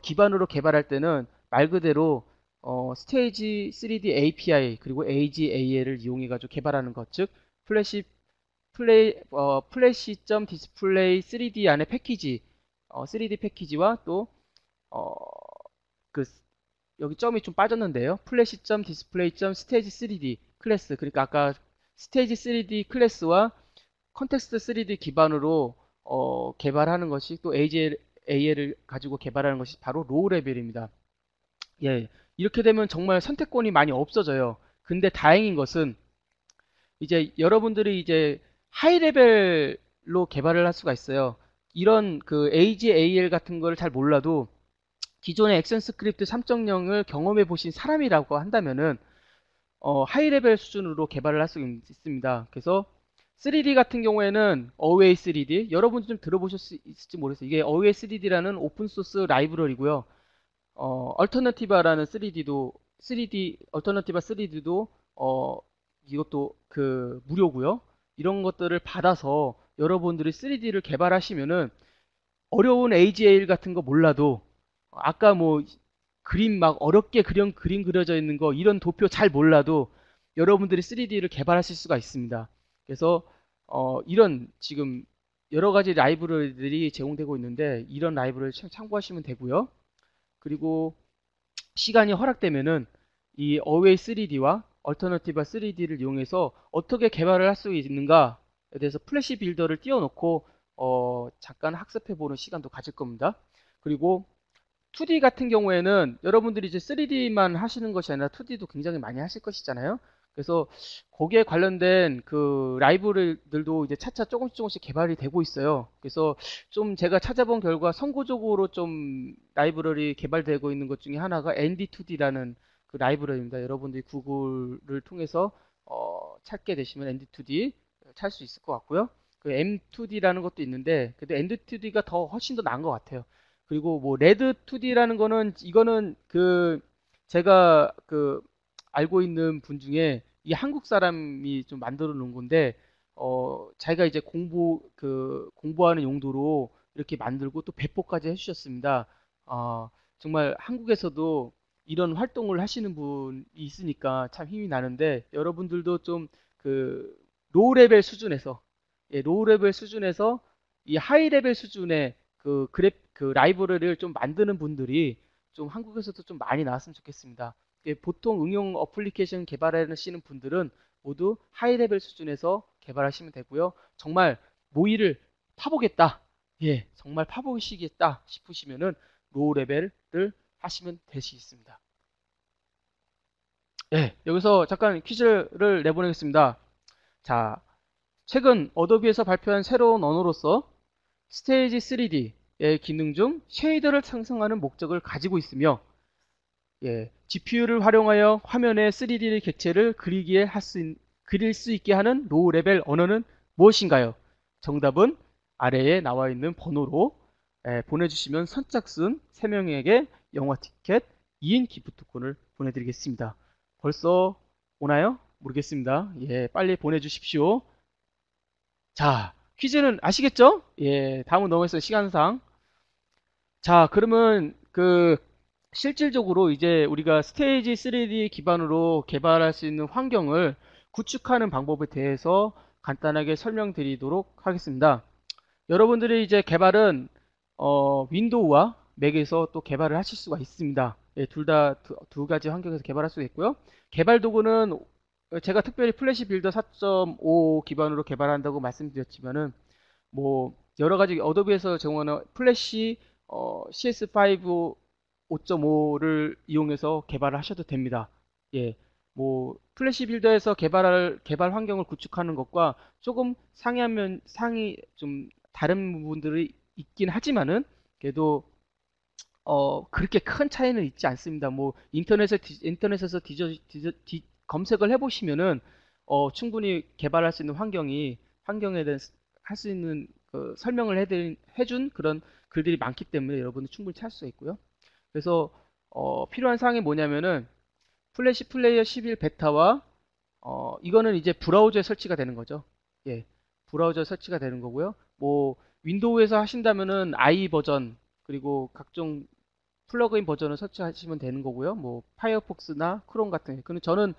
기반으로 개발할 때는 말 그대로 스테이지 3D API 그리고 AGAL을 이용해 가지고 개발하는 것, 즉 플래시 플래시.디스플레이 3D 안에 패키지 3D 패키지와 또 어, 그 여기 점이 좀 빠졌는데요. 플래시점, 디스플레이점, 스테이지 3D 클래스. 그러니까 아까 스테이지 3D 클래스와 컨텍스트 3D 기반으로 개발하는 것이 또 AL을 가지고 개발하는 것이 바로 로우 레벨입니다. 예, 이렇게 되면 정말 선택권이 많이 없어져요. 근데 다행인 것은 이제 여러분들이 이제 하이 레벨로 개발을 할 수가 있어요. 이런 그 AGAL 같은 거를 잘 몰라도 기존의 액션 스크립트 3.0을 경험해 보신 사람이라고 한다면은 하이 레벨 수준으로 개발을 할 수 있습니다. 그래서 3D 같은 경우에는 어웨이 3D 여러분도 좀 들어보실 수 있을지 모르겠어요. 이게 어웨이 3D라는 오픈 소스 라이브러리고요. 얼터너티바라는 3D 얼터너티바 3D도 이것도 그 무료고요. 이런 것들을 받아서 여러분들이 3D를 개발하시면은 어려운 AGL 같은 거 몰라도 아까 뭐 그림 막 어렵게 그림 그려져 있는 거 이런 도표 잘 몰라도 여러분들이 3D를 개발하실 수가 있습니다. 그래서 이런 지금 여러 가지 라이브러리들이 제공되고 있는데 이런 라이브러리 참고하시면 되고요. 그리고 시간이 허락되면은 이 어웨이 3D와 얼터너티브 3D를 이용해서 어떻게 개발을 할 수 있는가에 대해서 플래시 빌더를 띄워놓고 잠깐 학습해보는 시간도 가질 겁니다. 그리고 2D 같은 경우에는 여러분들이 이제 3D만 하시는 것이 아니라 2D도 굉장히 많이 하실 것이잖아요. 그래서 거기에 관련된 그 라이브러리들도 이제 차차 조금씩 개발이 되고 있어요. 그래서 좀 제가 찾아본 결과 선구적으로 좀 라이브러리 개발되고 있는 것 중에 하나가 ND2D라는 그 라이브러리입니다. 여러분들이 구글을 통해서 찾게 되시면 ND2D 찾을 수 있을 것 같고요. 그 M2D라는 것도 있는데 그래도 ND2D가 더 훨씬 더 나은 것 같아요. 그리고 뭐 레드 2D라는 거는 이거는 그 제가 그 알고 있는 분 중에 이 한국 사람이 좀 만들어 놓은 건데 자기가 이제 공부하는 용도로 이렇게 만들고 또 배포까지 해주셨습니다. 정말 한국에서도 이런 활동을 하시는 분이 있으니까 참 힘이 나는데 여러분들도 좀 그 로우 레벨 수준에서 로우 레벨 수준에서 이 하이 레벨 수준의 그 라이브러리를 좀 만드는 분들이 좀 한국에서도 좀 많이 나왔으면 좋겠습니다. 보통 응용 어플리케이션 개발하시는 분들은 모두 하이 레벨 수준에서 개발하시면 되고요. 정말 모의를 파보겠다. 예, 정말 파보시겠다 싶으시면은 로우 레벨을 하시면 되시겠습니다. 예, 여기서 잠깐 퀴즈를 내보내겠습니다. 자, 최근 어도비에서 발표한 새로운 언어로서 스테이지 3D의 기능 중 쉐이더를 생성하는 목적을 가지고 있으며 GPU를 활용하여 화면에 3D 객체를 그릴 수 있게 하는 로우 레벨 언어는 무엇인가요? 정답은 아래에 나와 있는 번호로 보내주시면 선착순 3명에게 영화 티켓 2인 기프트콘을 보내드리겠습니다. 벌써 오나요? 모르겠습니다. 예, 빨리 보내주십시오. 자, 퀴즈는 아시겠죠? 예, 다음은 넘어가서 시간상. 자, 그러면 실질적으로 이제 우리가 스테이지 3D 기반으로 개발할 수 있는 환경을 구축하는 방법에 대해서 간단하게 설명드리도록 하겠습니다. 여러분들이 이제 개발은 윈도우와 맥에서 또 개발을 하실 수가 있습니다. 예, 둘 다 두 가지 환경에서 개발할 수 있고요. 개발 도구는 제가 특별히 플래시 빌더 4.5 기반으로 개발한다고 말씀드렸지만은 뭐 여러 가지 어도비에서 제공하는 플래시 CS5 5.5를 이용해서 개발을 하셔도 됩니다. 예, 뭐 플래시 빌더에서 개발 환경을 구축하는 것과 조금 상이 좀 다른 부분들이 있긴 하지만은 그래도 그렇게 큰 차이는 있지 않습니다. 뭐 인터넷에서 검색을 해보시면은 충분히 개발할 수 있는 환경에 대한 할 수 있는 설명을 해준 그런 글들이 많기 때문에 여러분은 충분히 찾을 수 있고요. 그래서 필요한 사항이 뭐냐면은 플래시 플레이어 11 베타와 이거는 이제 브라우저에 설치가 되는 거죠. 예, 브라우저에 설치가 되는 거고요. 뭐 윈도우에서 하신다면은 i 버전 그리고 각종 플러그인 버전을 설치하시면 되는 거고요. 뭐 파이어폭스나 크롬 같은. 근데 저는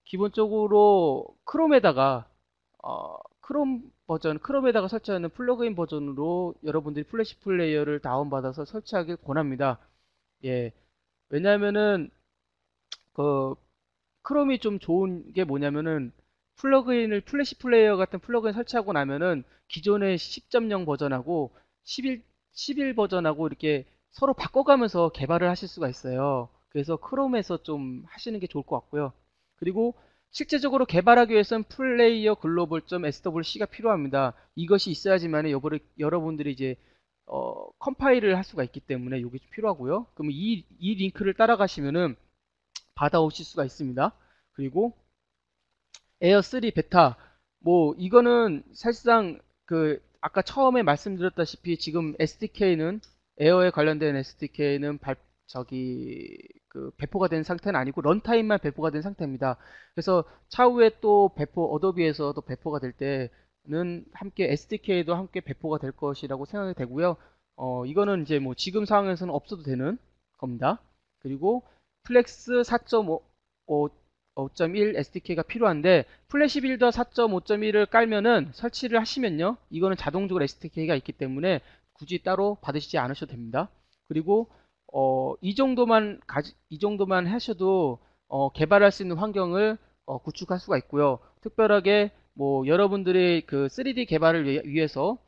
기본적으로 크롬에다가 크롬 버전, 크롬에다가 설치하는 플러그인 버전으로 여러분들이 플래시 플레이어를 다운받아서 설치하길 권합니다. 예. 왜냐하면은 그 크롬이 좀 좋은 게 뭐냐면은 플러그인을 플래시 플레이어 같은 플러그인 설치하고 나면은 기존의 10.0 버전하고 11 버전하고 이렇게 서로 바꿔가면서 개발을 하실 수가 있어요. 그래서 크롬에서 좀 하시는 게 좋을 것 같고요. 그리고 실제적으로 개발하기 위해서는 플레이어 글로벌.swc가 필요합니다. 이것이 있어야지만 여러분들이 이제 컴파일을 할 수가 있기 때문에 이게 좀 필요하고요. 그러면 이 링크를 따라가시면은 받아오실 수가 있습니다. 그리고 에어 3 베타 뭐 이거는 사실상 그 아까 처음에 말씀드렸다시피 지금 SDK는 에어에 관련된 SDK는 배포가 된 상태는 아니고 런타임만 배포가 된 상태입니다. 그래서 차후에 또 어도비에서 또 배포가 될 때는 함께 SDK도 함께 배포가 될 것이라고 생각이 되고요. 이거는 이제 뭐 지금 상황에서는 없어도 되는 겁니다. 그리고 플렉스 4.5 5.1 SDK가 필요한데 플래시 빌더 4.5.1을 깔면은 설치를 하시면요, 이거는 자동적으로 SDK가 있기 때문에 굳이 따로 받으시지 않으셔도 됩니다. 그리고 이 정도만 하셔도 개발할 수 있는 환경을 구축할 수가 있고요. 특별하게 뭐 여러분들이 그 3D 개발을 위해서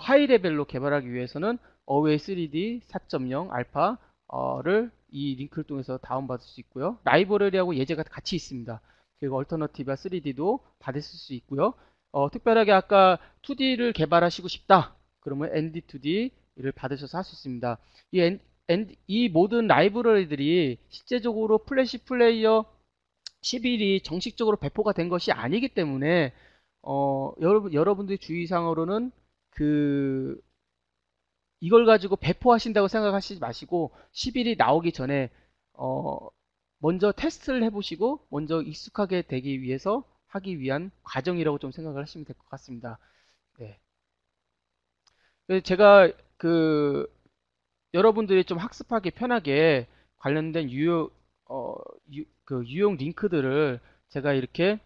하이 레벨로 개발하기 위해서는 어웨이 3D 4.0 알파를 이 링크를 통해서 다운받을 수 있고요. 라이브러리하고 예제가 같이 있습니다. 그리고 얼터너티브와 3D도 받으실 수 있고요. 특별하게 아까 2D를 개발하시고 싶다. 그러면 ND2D를 받으셔서 할 수 있습니다. 이 모든 라이브러리들이 실제적으로 플래시 플레이어 11이 정식적으로 배포가 된 것이 아니기 때문에 여러분들의 주의사항으로는 그 이걸 가지고 배포하신다고 생각하시지 마시고 10일이 나오기 전에 어, 먼저 테스트를 해보시고 먼저 익숙하게 되기 위해서 하기 위한 과정이라고 좀 생각을 하시면 될 것 같습니다. 네. 그래서 제가 여러분들이 좀 학습하기 편하게 관련된 유용 링크들을 제가 이렇게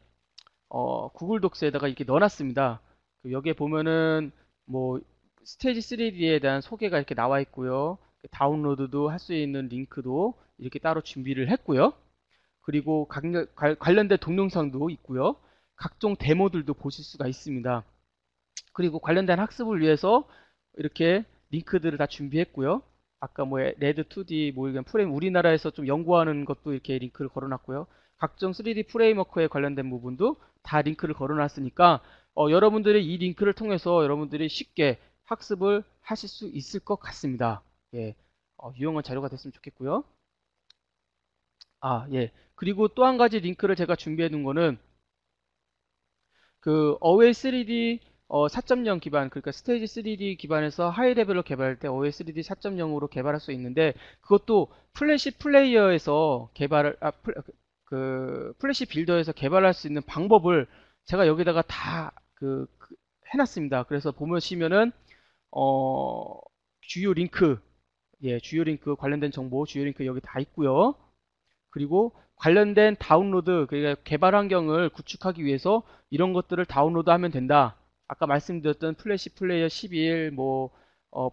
구글 독스에다가 이렇게 넣어놨습니다. 여기에 보면은 뭐 스테이지 3D에 대한 소개가 이렇게 나와 있고요. 다운로드도 할 수 있는 링크도 이렇게 따로 준비를 했고요. 그리고 관련된 동영상도 있고요. 각종 데모들도 보실 수가 있습니다. 그리고 관련된 학습을 위해서 이렇게 링크들을 다 준비했고요. 아까 뭐 레드 2D 뭐 이런 프레임 우리나라에서 좀 연구하는 것도 이렇게 링크를 걸어놨고요. 각종 3D 프레임워크에 관련된 부분도 다 링크를 걸어놨으니까 여러분들이 이 링크를 통해서 여러분들이 쉽게 학습을 하실 수 있을 것 같습니다. 예, 유용한 자료가 됐으면 좋겠고요. 아, 예. 그리고 또 한 가지 링크를 제가 준비해 둔 거는 그 어웨이 3D 4.0 기반, 그러니까 스테이지 3D 기반에서 하이 레벨로 개발할 때 어웨이 3D 4.0으로 개발할 수 있는데 그것도 플래시 플레이어에서 플래시 빌더에서 개발할 수 있는 방법을 제가 여기다가 다 해놨습니다. 그래서 보시면은 어, 주요 링크, 예, 주요 링크 관련된 정보, 주요 링크 여기 다 있고요. 그리고 관련된 다운로드, 그러니까 개발 환경을 구축하기 위해서 이런 것들을 다운로드하면 된다. 아까 말씀드렸던 플래시 플레이어 11, 뭐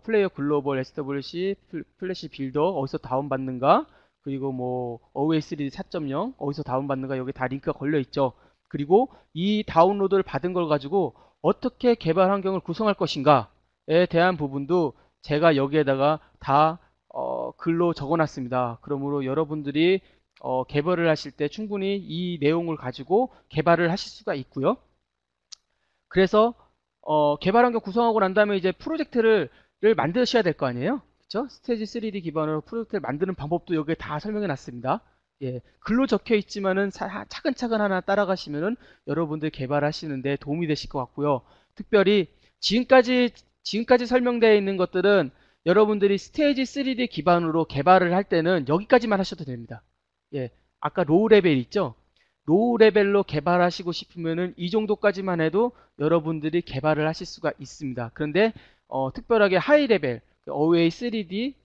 플레이어 글로벌 SWC, 플래시 빌더 어디서 다운받는가? 그리고 뭐 어웨이 3D 4.0 어디서 다운받는가? 여기 다 링크가 걸려 있죠. 그리고 이 다운로드를 받은 걸 가지고 어떻게 개발 환경을 구성할 것인가에 대한 부분도 제가 여기에다가 다 글로 적어놨습니다. 그러므로 여러분들이 개발을 하실 때 충분히 이 내용을 가지고 개발을 하실 수가 있고요. 그래서 개발 환경 구성하고 난 다음에 이제 프로젝트를 만드셔야 될 거 아니에요? 그렇죠? 스테이지 3D 기반으로 프로젝트를 만드는 방법도 여기에 다 설명해 놨습니다. 예, 글로 적혀 있지만은 차근차근 하나 따라가시면은 여러분들 개발하시는데 도움이 되실 것 같고요. 특별히 지금까지 설명되어 있는 것들은 여러분들이 스테이지 3D 기반으로 개발을 할 때는 여기까지만 하셔도 됩니다. 예, 아까 로우 레벨 있죠? 로우 레벨로 개발하시고 싶으면은 이 정도까지만 해도 여러분들이 개발을 하실 수가 있습니다. 그런데 특별하게 하이 레벨, 어웨이 3D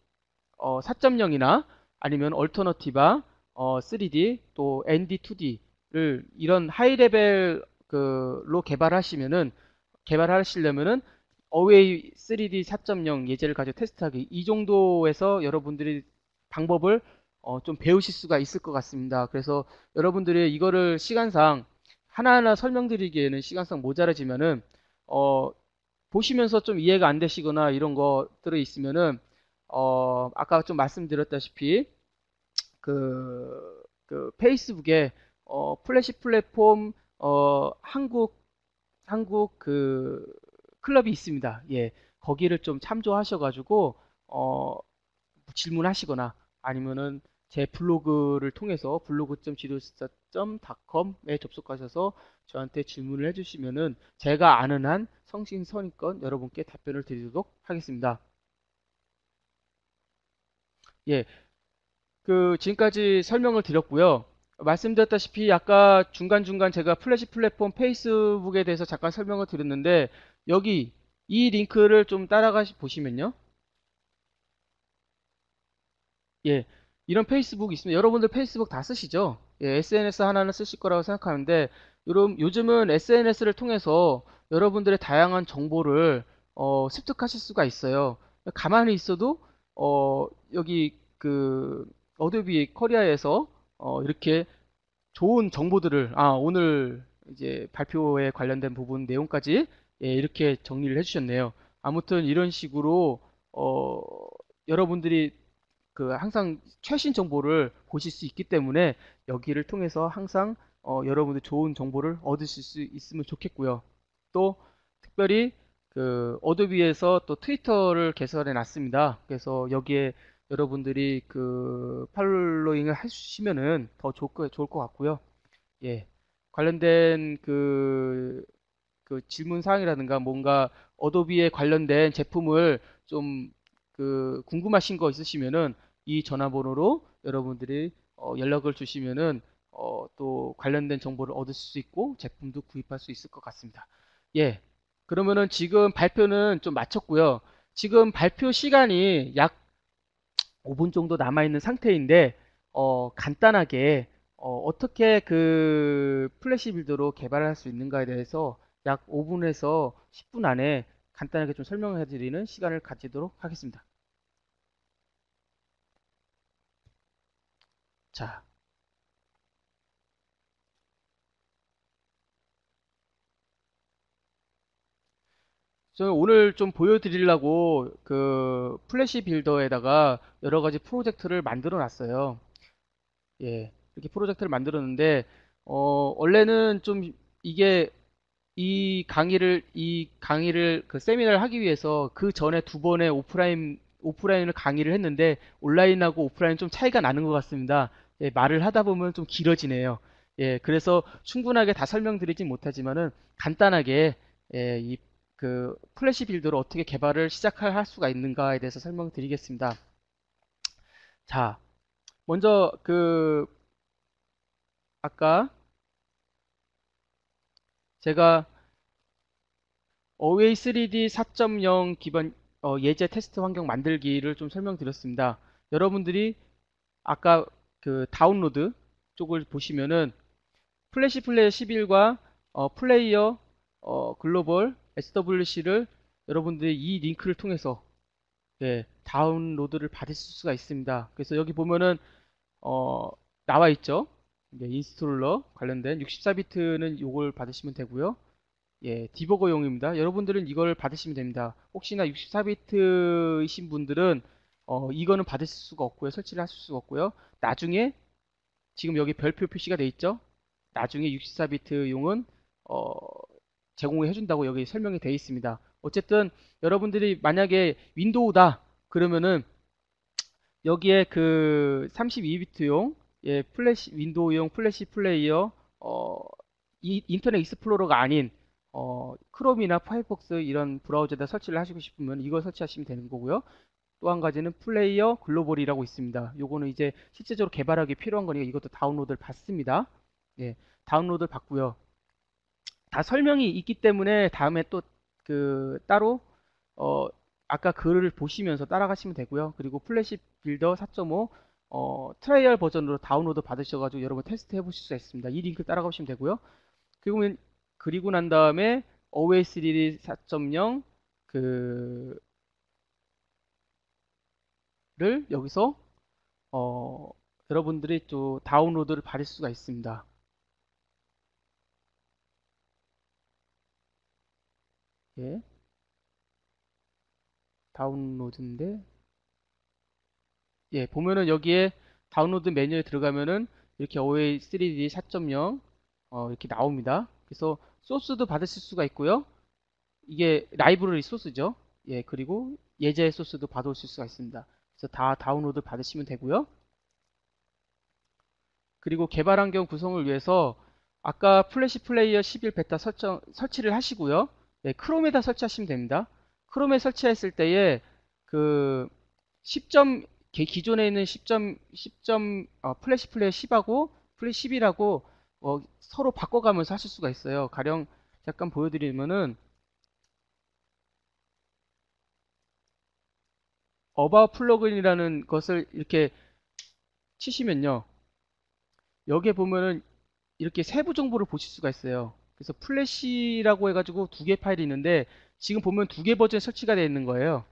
4.0이나 아니면 얼터너티바 3D 또 ND2D를 이런 하이 레벨로 개발하시면은 개발하시려면은 어웨이 3D 4.0 예제를 가지고 테스트하기 이 정도에서 여러분들이 방법을 좀 배우실 수가 있을 것 같습니다. 그래서 여러분들이 이거를 시간상 하나하나 설명드리기에는 시간상 모자라지만은 어, 보시면서 좀 이해가 안 되시거나 이런 것들이 있으면은 아까 좀 말씀드렸다시피 그 페이스북에 플래시 플랫폼 한국 그 클럽이 있습니다. 예, 거기를 좀 참조하셔가지고 질문하시거나 아니면은 제 블로그를 통해서 블로그.지도자.com에 접속하셔서 저한테 질문을 해주시면은 제가 아는 한 성심성의껏 여러분께 답변을 드리도록 하겠습니다. 예, 그 지금까지 설명을 드렸고요. 말씀드렸다시피 아까 중간중간 제가 플래시 플랫폼 페이스북에 대해서 잠깐 설명을 드렸는데 여기 이 링크를 좀 따라가 보시면요. 예, 이런 페이스북이 있습니다. 여러분들 페이스북 다 쓰시죠? 예, SNS 하나는 쓰실 거라고 생각하는데 요즘은 SNS를 통해서 여러분들의 다양한 정보를 습득하실 수가 있어요. 가만히 있어도 여기 그 어도비 코리아에서 이렇게 좋은 정보들을 오늘 이제 발표에 관련된 부분 내용까지 예, 이렇게 정리를 해주셨네요. 아무튼 이런 식으로 어, 여러분들이 그 항상 최신 정보를 보실 수 있기 때문에 여기를 통해서 항상 여러분들 좋은 정보를 얻으실 수 있으면 좋겠고요. 또 특별히 그 어도비에서 또 트위터를 개설해 놨습니다. 그래서 여기에 여러분들이 그 팔로잉을 하시면은 더 좋을 것 같고요. 예. 관련된 그 질문 사항이라든가 뭔가 어도비에 관련된 제품을 좀 그 궁금하신 거 있으시면은 이 전화번호로 여러분들이 연락을 주시면은 또 관련된 정보를 얻을 수 있고 제품도 구입할 수 있을 것 같습니다. 예. 그러면은 지금 발표는 좀 마쳤고요. 지금 발표 시간이 약 5분 정도 남아 있는 상태인데 간단하게 떻게 그 플래시 빌더로 개발할 수 있는가에 대해서 약 5분에서 10분 안에 간단하게 좀 설명해 드리는 시간을 가지도록 하겠습니다. 자, 저는 오늘 좀 보여드리려고 그 플래시 빌더에다가 여러 가지 프로젝트를 만들어 놨어요. 예, 이렇게 프로젝트를 만들었는데 원래는 좀 이게 이 강의를 그 세미나를 하기 위해서 그 전에 두 번의 오프라인을 강의를 했는데 온라인하고 오프라인 좀 차이가 나는 것 같습니다. 예, 말을 하다 보면 좀 길어지네요. 예, 그래서 충분하게 다 설명드리진 못하지만은 간단하게 예, 이 그 플래시 빌드로 어떻게 개발을 시작할 수가 있는가에 대해서 설명드리겠습니다. 자, 먼저 그 아까 제가 어웨이 3D 4.0 기반 예제 테스트 환경 만들기를 좀 설명드렸습니다. 여러분들이 아까 그 다운로드 쪽을 보시면은 플래시 플레이어 11과 플레이어 글로벌 SWC를 여러분들이 이 링크를 통해서 예, 다운로드를 받으실 수가 있습니다. 그래서 여기 보면은 어, 나와 있죠. 예, 인스톨러 관련된 64비트는 요걸 받으시면 되고요. 예, 디버거용입니다. 여러분들은 이걸 받으시면 됩니다. 혹시나 64비트이신 분들은 이거는 받으실 수가 없고요. 설치를 하실 수가 없고요. 나중에 지금 여기 별표 표시가 돼 있죠? 나중에 64비트용은 제공을 해준다고 여기 설명이 되어 있습니다. 어쨌든 여러분들이 만약에 윈도우다 그러면은 여기에 그 32비트용 예, 플래시 윈도우용 플래시 플레이어 어, 인터넷 익스플로러가 아닌 크롬이나 파이어폭스 이런 브라우저에다 설치를 하시고 싶으면 이걸 설치하시면 되는 거고요. 또 한 가지는 플레이어 글로벌이라고 있습니다. 요거는 이제 실제적으로 개발하기 필요한 거니까 이것도 다운로드를 받습니다. 예, 다운로드를 받고요. 다 설명이 있기 때문에 다음에 또 그 따로 어 아까 글을 보시면서 따라가시면 되고요. 그리고 플래시 빌더 4.5 트라이얼 버전으로 다운로드 받으셔가지고 여러분 테스트 해보실 수 있습니다. 이 링크 따라가시면 되고요. 그리고 난 다음에 OS3D 4.0 그 를 여기서 여러분들이 또 다운로드를 받을 수가 있습니다. 예, 다운로드인데 예, 보면은 여기에 다운로드 메뉴에 들어가면은 이렇게 OA3D 4.0 이렇게 나옵니다. 그래서 소스도 받으실 수가 있고요. 이게 라이브러리 소스죠. 예, 그리고 예제 소스도 받으실 수가 있습니다. 그래서 다 다운로드 받으시면 되고요. 그리고 개발 환경 구성을 위해서 아까 플래시 플레이어 11 베타 설치를 하시고요. 예, 크롬에다 설치하시면 됩니다. 크롬에 설치했을 때에 그 10점 기존에 있는 10점 플래시 플레이어 10하고 플래시 11하고 서로 바꿔가면서 하실 수가 있어요. 가령 잠깐 보여드리면은 어바웃 플러그인이라는 것을 이렇게 치시면요. 여기에 보면은 이렇게 세부 정보를 보실 수가 있어요. 그래서 플래시라고 해가지고 두 개 파일이 있는데 지금 보면 두 개 버전 설치가 되어 있는 거예요.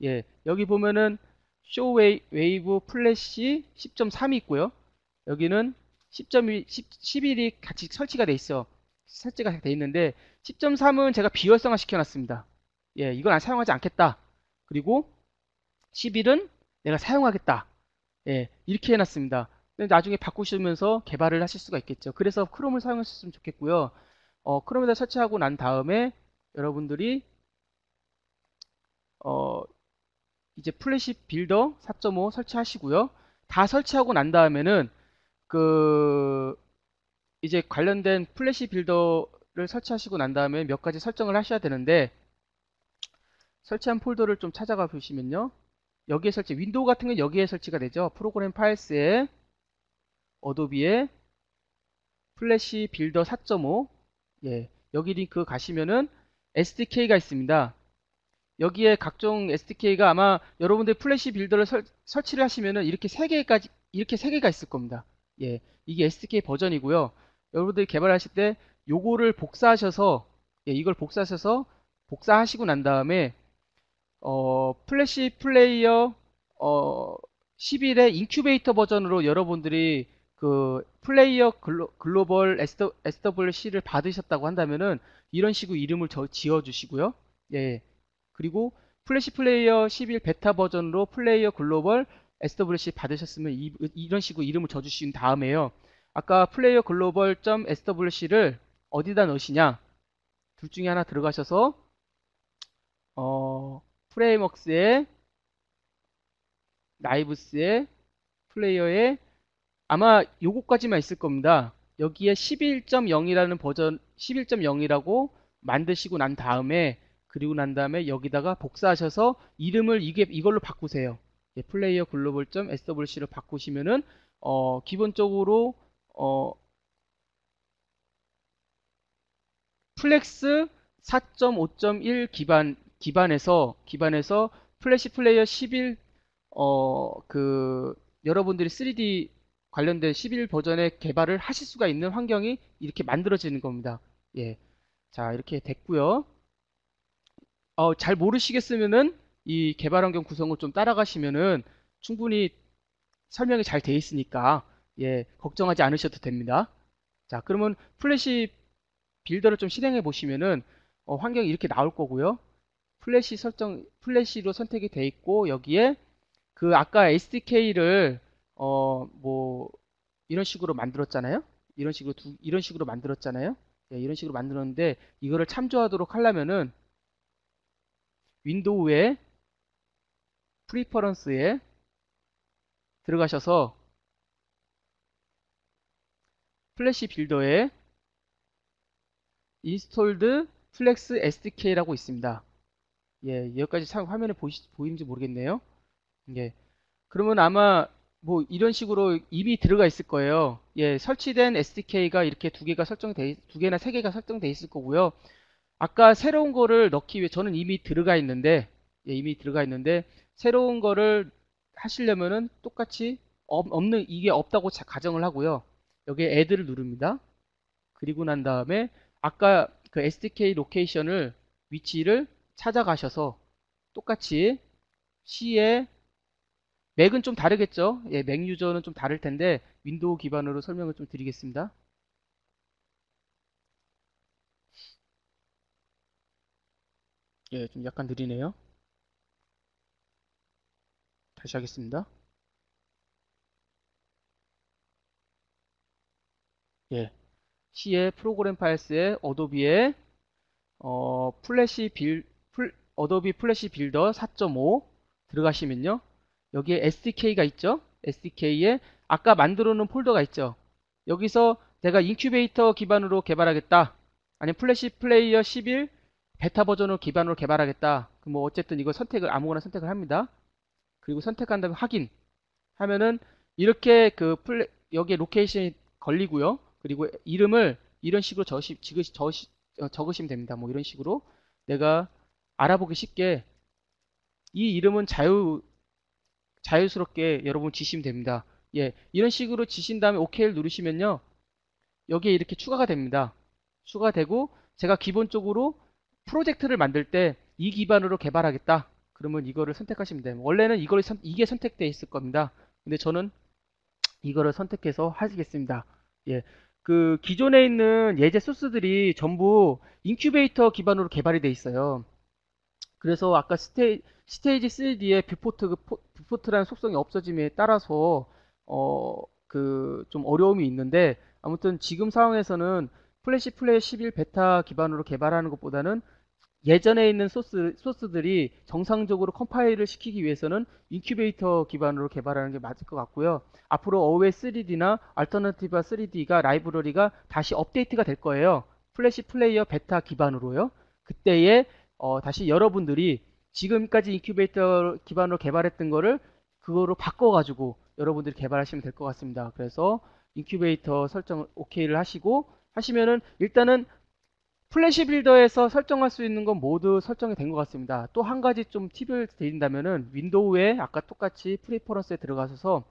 예, 여기 보면은 쇼 웨이브 플래시 10.3이 있고요. 여기는 10.1, 11이 같이 설치가 돼 있어. 설치가 돼 있는데 10.3은 제가 비활성화 시켜놨습니다. 예, 이걸 안 사용하지 않겠다. 그리고 11은 내가 사용하겠다. 예, 이렇게 해놨습니다. 근데 나중에 바꾸시면서 개발을 하실 수가 있겠죠. 그래서 크롬을 사용하셨으면 좋겠고요. 크롬에다 설치하고 난 다음에 여러분들이 어, 이제 플래시 빌더 4.5 설치하시고요. 다 설치하고 난 다음에는 그 이제 관련된 플래시 빌더를 설치하시고 난 다음에 몇 가지 설정을 하셔야 되는데 설치한 폴더를 좀 찾아가 보시면요. 여기에 설치, 윈도우 같은 건 여기에 설치가 되죠. 프로그램 파일스에 어도비에 플래시 빌더 4.5 예, 여기 링크 가시면은 SDK가 있습니다. 여기에 각종 SDK가 아마 여러분들 플래시 빌더를 설치를 하시면은 이렇게 세 개가 있을 겁니다. 예, 이게 SDK 버전이고요. 여러분들이 개발하실 때 요거를 복사하셔서 예, 이걸 복사하셔서 복사하시고 난 다음에 플래시 플레이어 11의 인큐베이터 버전으로 여러분들이 그 플레이어 글로벌 SWC를 받으셨다고 한다면은 이런 식으로 이름을 지어 주시고요. 예. 그리고 플래시 플레이어 11 베타 버전으로 플레이어 글로벌 SWC 받으셨으면 이런 식으로 이름을 줘 주신 다음에요. 아까 플레이어 글로벌 .swc를 어디다 넣으시냐? 둘 중에 하나 들어가셔서 프레임웍스에 라이브스에 플레이어에 아마 요거까지만 있을 겁니다. 여기에 11.0이라는 버전 11.0이라고 만드시고 난 다음에 그리고 난 다음에 여기다가 복사하셔서 이름을 이걸로 바꾸세요. 예, 플레이어 글로벌 .swc로 바꾸시면은 기본적으로 플렉스 4.5.1 기반에서 플래시 플레이어 11 여러분들이 3D 관련된 11 버전의 개발을 하실 수가 있는 환경이 이렇게 만들어지는 겁니다. 예. 자, 이렇게 됐고요. 잘 모르시겠으면은 이 개발 환경 구성을 좀 따라가시면은 충분히 설명이 잘 돼 있으니까 예, 걱정하지 않으셔도 됩니다. 자, 그러면 플래시 빌더를 좀 실행해 보시면은 환경이 이렇게 나올 거고요. 플래시로 선택이 돼 있고 여기에 그 아까 SDK를 뭐 이런 식으로 만들었잖아요. 이런 식으로 만들었잖아요. 예, 이런 식으로 만들었는데 이거를 참조하도록 하려면은 윈도우에 프리퍼런스에 들어가셔서 플래시 빌더에 인스톨드 플렉스 SDK라고 있습니다. 예, 여기까지 참 화면에 보이는지 모르겠네요. 예. 그러면 아마 뭐 이런 식으로 이미 들어가 있을 거예요. 예, 설치된 SDK가 이렇게 두 개나 세 개가 설정돼 있을 거고요. 아까 새로운 거를 넣기 위해 저는 이미 들어가 있는데 예, 이미 들어가 있는데 새로운 거를 하시려면은 똑같이 이게 없다고 가정을 하고요. 여기에 add를 누릅니다. 그리고 난 다음에 아까 그 SDK 로케이션을 위치를 찾아가셔서 똑같이 C에 맥은 좀 다르겠죠? 예, 맥 유저는 좀 다를 텐데 윈도우 기반으로 설명을 좀 드리겠습니다. 예, 좀 약간 느리네요. 다시 하겠습니다. 예, C의 프로그램 파일스에 어도비에 어도비 플래시 빌더 4.5 들어가시면요. 여기에 SDK가 있죠. SDK에 아까 만들어 놓은 폴더가 있죠. 여기서 내가 인큐베이터 기반으로 개발하겠다. 아니면 플래시 플레이어 11 베타 버전을 기반으로 개발하겠다. 뭐 어쨌든 이거 선택을 아무거나 선택을 합니다. 그리고 선택한 다음에 확인 하면은 이렇게 여기에 로케이션이 걸리고요. 그리고 이름을 이런 식으로 적으시면 됩니다. 뭐 이런 식으로 내가 알아보기 쉽게 이 이름은 자유스럽게 여러분 지시면 됩니다. 예, 이런 식으로 지신 다음에 OK를 누르시면요. 여기에 이렇게 추가가 됩니다. 추가되고 제가 기본적으로 프로젝트를 만들 때 이 기반으로 개발하겠다. 그러면 이거를 선택하시면 돼요. 원래는 이게 선택되어 있을 겁니다. 근데 저는 이거를 선택해서 하시겠습니다. 예. 그 기존에 있는 예제 소스들이 전부 인큐베이터 기반으로 개발이 돼 있어요. 그래서 아까 스테이지 3D의 뷰포트라는 속성이 없어짐에 따라서 좀 어려움이 있는데 아무튼 지금 상황에서는 플래시 플레이 11 베타 기반으로 개발하는 것보다는 예전에 있는 소스들이 정상적으로 컴파일을 시키기 위해서는 인큐베이터 기반으로 개발하는 게 맞을 것 같고요. 앞으로 어웨이 3D나 알터너티브 3D가 라이브러리가 다시 업데이트가 될 거예요. 플래시 플레이어 베타 기반으로요. 그때에 다시 여러분들이 지금까지 인큐베이터 기반으로 개발했던 거를 그거로 바꿔가지고 여러분들이 개발하시면 될 것 같습니다. 그래서 인큐베이터 설정을 OK를 하시면은 일단은 플래시 빌더에서 설정할 수 있는 건 모두 설정이 된 것 같습니다. 또 한 가지 좀 팁을 드린다면은 윈도우에 아까 똑같이 프리퍼런스에 들어가셔서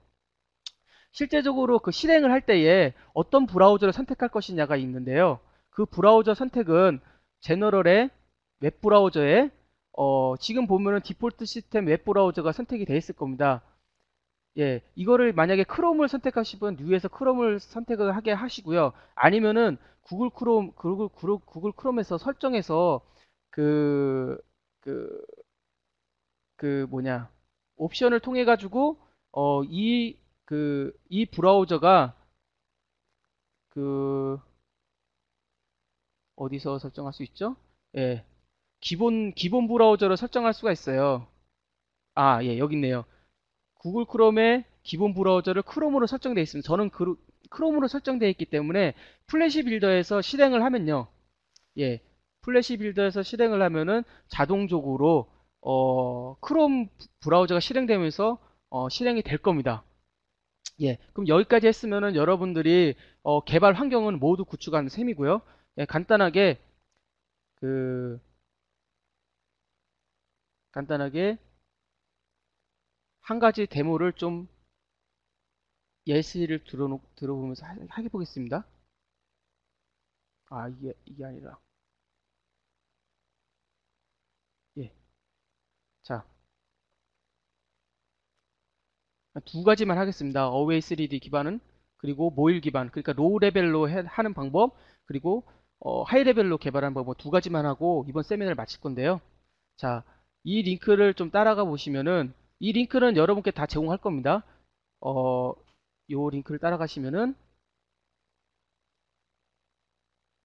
실제적으로 그 실행을 할 때에 어떤 브라우저를 선택할 것이냐가 있는데요. 그 브라우저 선택은 제너럴의 웹 브라우저에 지금 보면은 디폴트 시스템 웹 브라우저가 선택이 되어 있을 겁니다. 예, 이거를 만약에 크롬을 선택하시면 뉴에서 크롬을 선택을 하게 하시고요. 아니면은 구글 크롬에서 설정해서 그, 그, 그 뭐냐, 옵션을 통해 가지고, 이 브라우저가 그, 어디서 설정할 수 있죠? 예, 기본 브라우저로 설정할 수가 있어요. 아, 예, 여기 있네요. 구글 크롬의 기본 브라우저를 크롬으로 설정되어 있습니다. 저는 크롬으로 설정되어 있기 때문에 플래시 빌더에서 실행을 하면요. 예, 플래시 빌더에서 실행을 하면은 자동적으로 크롬 브라우저가 실행되면서 실행이 될 겁니다. 예, 그럼 여기까지 했으면은 여러분들이 개발 환경은 모두 구축한 셈이고요. 예, 그 간단하게 한 가지 데모를 좀 예시를 들어보면서 해보겠습니다. 아, 이게 아니라. 예. 자, 두 가지만 하겠습니다. 어웨이 3D 기반은, 그리고 모일 기반, 그러니까 로우 레벨로 하는 방법, 그리고 하이 레벨로 개발하는 방법 두 가지만 하고 이번 세미나를 마칠 건데요. 자, 이 링크를 좀 따라가 보시면은, 이 링크는 여러분께 다 제공할 겁니다. 어, 요 링크를 따라가시면은,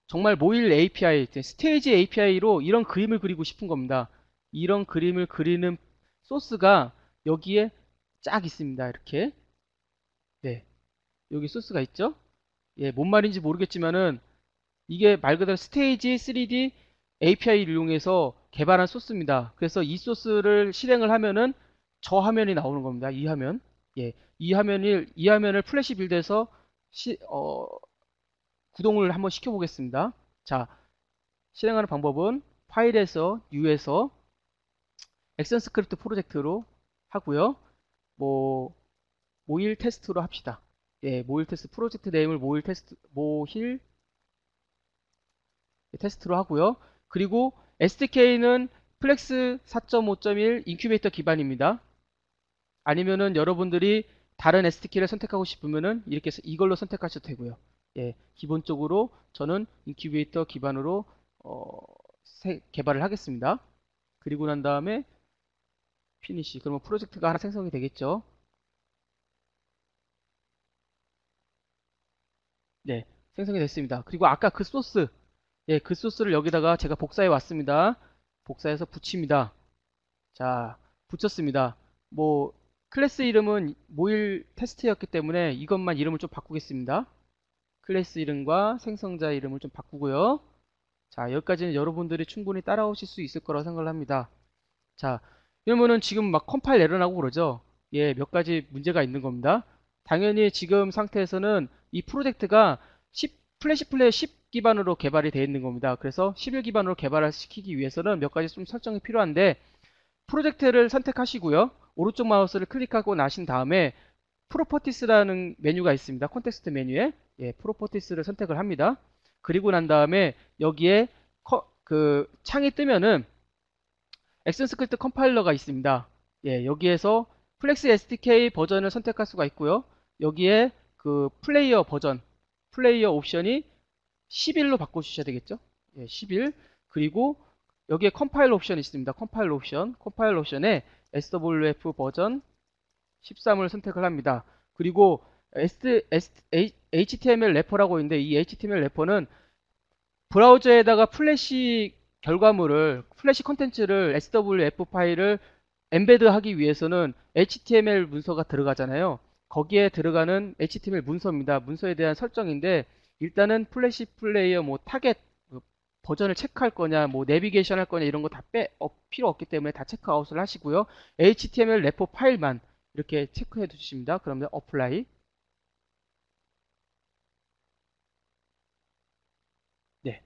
정말 모일 API, 스테이지 API로 이런 그림을 그리고 싶은 겁니다. 이런 그림을 그리는 소스가 여기에 쫙 있습니다. 이렇게. 네. 여기 소스가 있죠? 예, 뭔 말인지 모르겠지만은 이게 말 그대로 스테이지 3D API를 이용해서 개발한 소스입니다. 그래서 이 소스를 실행을 하면은 저 화면이 나오는 겁니다. 이 화면. 예, 이 화면을 플래시 빌드에서 구동을 한번 시켜보겠습니다. 자, 실행하는 방법은 파일에서 U에서 액션 스크립트 프로젝트로 하고요. 뭐 모일 테스트로 합시다. 예, 모일 테스트 프로젝트 네임을 모일 테스트로 하고요. 그리고 SDK는 플렉스 4.5.1 인큐베이터 기반입니다. 아니면은 여러분들이 다른 SDK를 선택하고 싶으면은 이렇게 이걸로 선택하셔도 되고요. 예, 기본적으로 저는 인큐베이터 기반으로 개발을 하겠습니다. 그리고 난 다음에 피니시. 그러면 프로젝트가 하나 생성이 되겠죠. 네, 생성이 됐습니다. 그리고 아까 그 소스, 예, 그 소스를 여기다가 제가 복사해 왔습니다. 복사해서 붙입니다. 자, 붙였습니다. 뭐 클래스 이름은 모일 테스트였기 때문에 이것만 이름을 좀 바꾸겠습니다. 클래스 이름과 생성자 이름을 좀 바꾸고요. 자, 여기까지는 여러분들이 충분히 따라오실 수 있을 거라고 생각을 합니다. 자, 이러면은 지금 막 컴파일 에러 나고 그러죠? 예, 몇 가지 문제가 있는 겁니다. 당연히 지금 상태에서는 이 프로젝트가 10, 플래시 플레이 10 기반으로 개발이 되어 있는 겁니다. 그래서 11 기반으로 개발을 시키기 위해서는 몇 가지 좀 설정이 필요한데, 프로젝트를 선택하시고요. 오른쪽 마우스를 클릭하고 나신 다음에 프로퍼티스라는 메뉴가 있습니다. 콘텍스트 메뉴에 예, 프로퍼티스를 선택을 합니다. 그리고 난 다음에 여기에 그 창이 뜨면은 액션 스크립트 컴파일러가 있습니다. 예, 여기에서 플렉스 SDK 버전을 선택할 수가 있고요. 여기에 그 플레이어 버전, 플레이어 옵션이 11로 바꿔주셔야 되겠죠. 예, 11. 그리고 여기에 컴파일 옵션이 있습니다. 컴파일 옵션, 컴파일 옵션에 SWF 버전 13을 선택을 합니다. 그리고 HTML 래퍼라고 있는데 이 HTML 래퍼는 브라우저에다가 플래시 결과물을, 플래시 컨텐츠를 SWF 파일을 엠베드 하기 위해서는 HTML 문서가 들어가잖아요. 거기에 들어가는 HTML 문서입니다. 문서에 대한 설정인데 일단은 플래시 플레이어 뭐 타겟 버전을 체크할 거냐, 뭐 내비게이션 할 거냐 이런 거 다 필요 없기 때문에 다 체크아웃을 하시고요. HTML 래퍼 파일만 이렇게 체크해 주십니다. 그러면 어플라이. 네.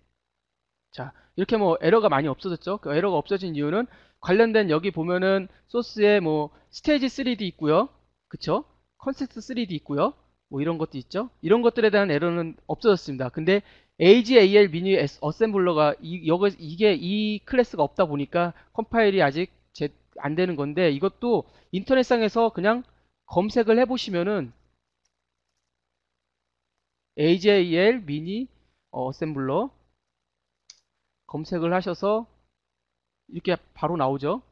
자, 이렇게 뭐 에러가 많이 없어졌죠. 그 에러가 없어진 이유는 관련된 여기 보면은 소스에 뭐 스테이지 3D 있고요. 그쵸? 컨셉트 3D 있고요. 뭐 이런 것도 있죠. 이런 것들에 대한 에러는 없어졌습니다. 근데 AGAL 미니 어셈블러가 이게 이 클래스가 없다 보니까 컴파일이 아직 안 되는 건데 이것도 인터넷상에서 그냥 검색을 해보시면은 AJL 미니 어셈블러 검색을 하셔서 이렇게 바로 나오죠.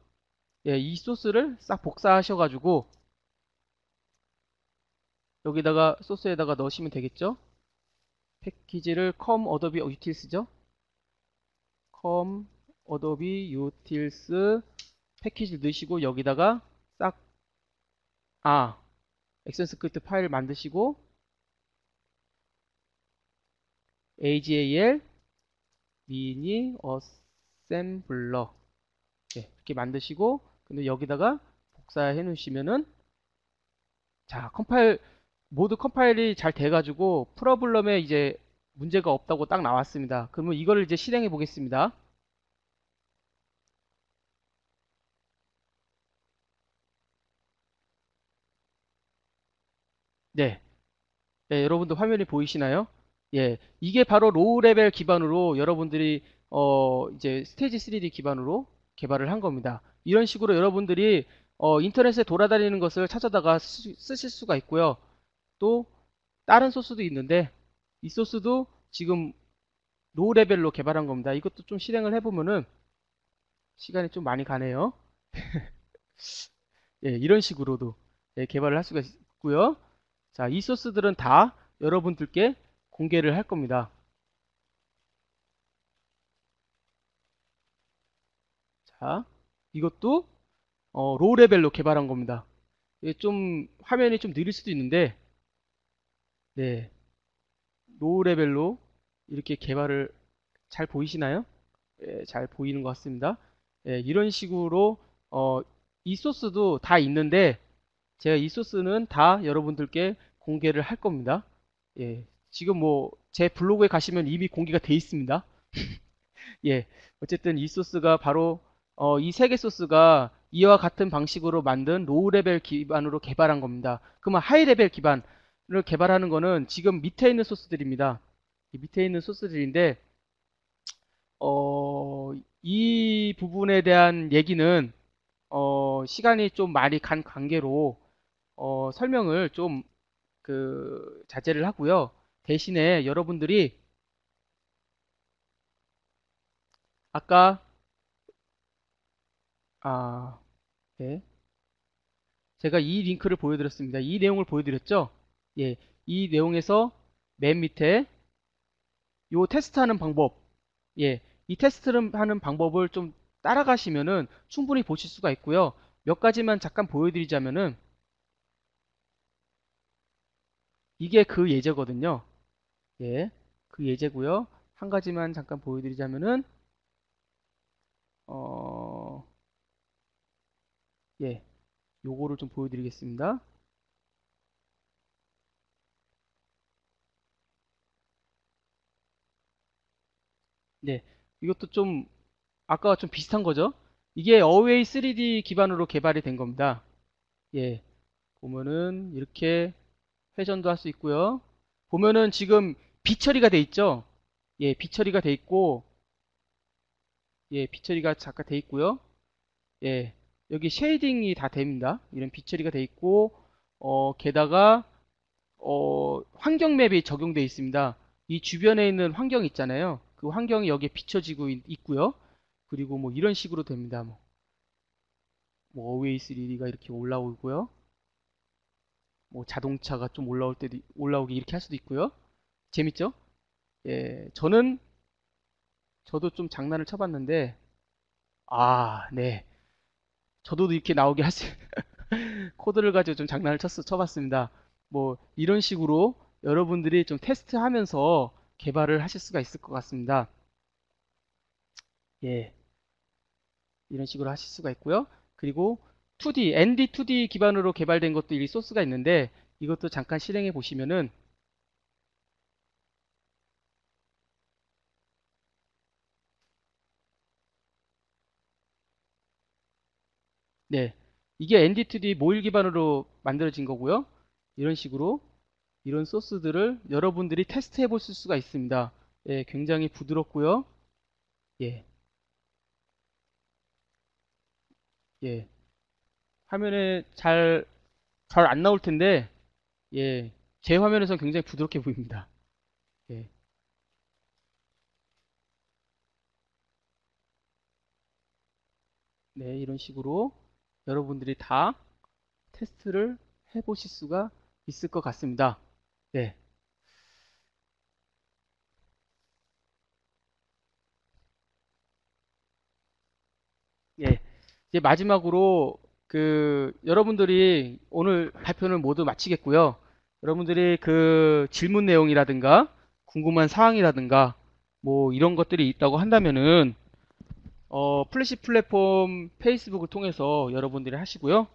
예, 이 소스를 싹 복사하셔가지고 여기다가 소스에다가 넣으시면 되겠죠. 패키지를 com adobe utils죠. com adobe utils 패키지를 넣으시고 여기다가 싹 액션 스크립트 파일을 만드시고 AGAL 미니 어셈블러 이렇게 만드시고 근데 여기다가 복사해 놓으시면은 자 모두 컴파일이 잘 돼가지고 프로블럼에 이제 문제가 없다고 딱 나왔습니다. 그러면 이거를 이제 실행해 보겠습니다. 네, 네, 여러분들 화면이 보이시나요? 예, 이게 바로 로우 레벨 기반으로 여러분들이 이제 스테이지 3D 기반으로 개발을 한 겁니다. 이런 식으로 여러분들이 인터넷에 돌아다니는 것을 찾아다가 쓰실 수가 있고요. 또 다른 소스도 있는데 이 소스도 지금 로우 레벨로 개발한 겁니다. 이것도 좀 실행을 해보면은 시간이 좀 많이 가네요. 예, 이런 식으로도 예, 개발을 할 수가 있고요. 자, 이 소스들은 다 여러분들께 공개를 할 겁니다. 자, 이것도 로우 레벨로 개발한 겁니다. 예, 좀 화면이 좀 느릴 수도 있는데 네, 로우 레벨로 이렇게 개발을 잘 보이시나요? 예, 잘 보이는 것 같습니다. 예, 이런 식으로 이 소스도 다 있는데 제가 이 소스는 다 여러분들께 공개를 할 겁니다. 예, 지금 뭐 제 블로그에 가시면 이미 공개가 돼 있습니다. 예, 어쨌든 이 소스가 바로 이 세 개 소스가 이와 같은 방식으로 만든 로우 레벨 기반으로 개발한 겁니다. 그러면 하이 레벨 기반을 개발하는 거는 지금 밑에 있는 소스들입니다. 이 밑에 있는 소스들인데 어, 이 부분에 대한 얘기는 시간이 좀 많이 간 관계로 설명을 좀 자제를 하고요. 대신에 여러분들이 아까 아, 네. 제가 이 링크를 보여드렸습니다. 이 내용을 보여드렸죠? 예, 이 내용에서 맨 밑에 요 테스트하는 방법, 예, 이 테스트를 하는 방법을 좀 따라가시면은 충분히 보실 수가 있고요. 몇 가지만 잠깐 보여드리자면은 이게 그 예제거든요. 예, 그 예제고요. 한 가지만 잠깐 보여드리자면은 어, 예, 요거를 좀 보여드리겠습니다. 네, 이것도 좀 아까와 좀 비슷한 거죠. 이게 어웨이 3D 기반으로 개발이 된 겁니다. 예, 보면은 이렇게 회전도 할 수 있고요. 보면은 지금 비처리가 돼 있죠. 예, 비처리가 돼 있고, 예, 비처리가 잠깐 돼 있고요. 예, 여기 쉐이딩이 다 됩니다. 이런 비처리가 돼 있고, 게다가 환경 맵이 적용돼 있습니다. 이 주변에 있는 환경 있잖아요. 그 환경이 여기에 비춰지고 있고요. 그리고 뭐 이런 식으로 됩니다. 뭐 어웨이 3D가 이렇게 올라오고요. 뭐 자동차가 좀 올라올 때도 올라오게 이렇게 할 수도 있고요. 재밌죠? 예, 저도 좀 장난을 쳐봤는데 네, 저도 이렇게 나오게 할 수, 코드를 가지고 좀 장난을 쳐봤습니다. 뭐 이런 식으로 여러분들이 좀 테스트하면서 개발을 하실 수가 있을 것 같습니다. 예, 이런 식으로 하실 수가 있고요. 그리고 2D, ND2D 기반으로 개발된 것도 이 소스가 있는데 이것도 잠깐 실행해 보시면은 네, 이게 ND2D 모일 기반으로 만들어진 거고요. 이런 식으로 이런 소스들을 여러분들이 테스트해 보실 수가 있습니다. 예, 굉장히 부드럽고요. 예, 예. 화면에 잘 안 나올 텐데, 예, 제 화면에서 굉장히 부드럽게 보입니다. 예, 네, 이런 식으로 여러분들이 다 테스트를 해 보실 수가 있을 것 같습니다. 네, 예. 이제 마지막으로 여러분들이 오늘 발표는 모두 마치겠고요. 여러분들이 질문 내용이라든가 궁금한 사항이라든가 뭐 이런 것들이 있다고 한다면은 플래시 플랫폼 페이스북을 통해서 여러분들이 하시고요.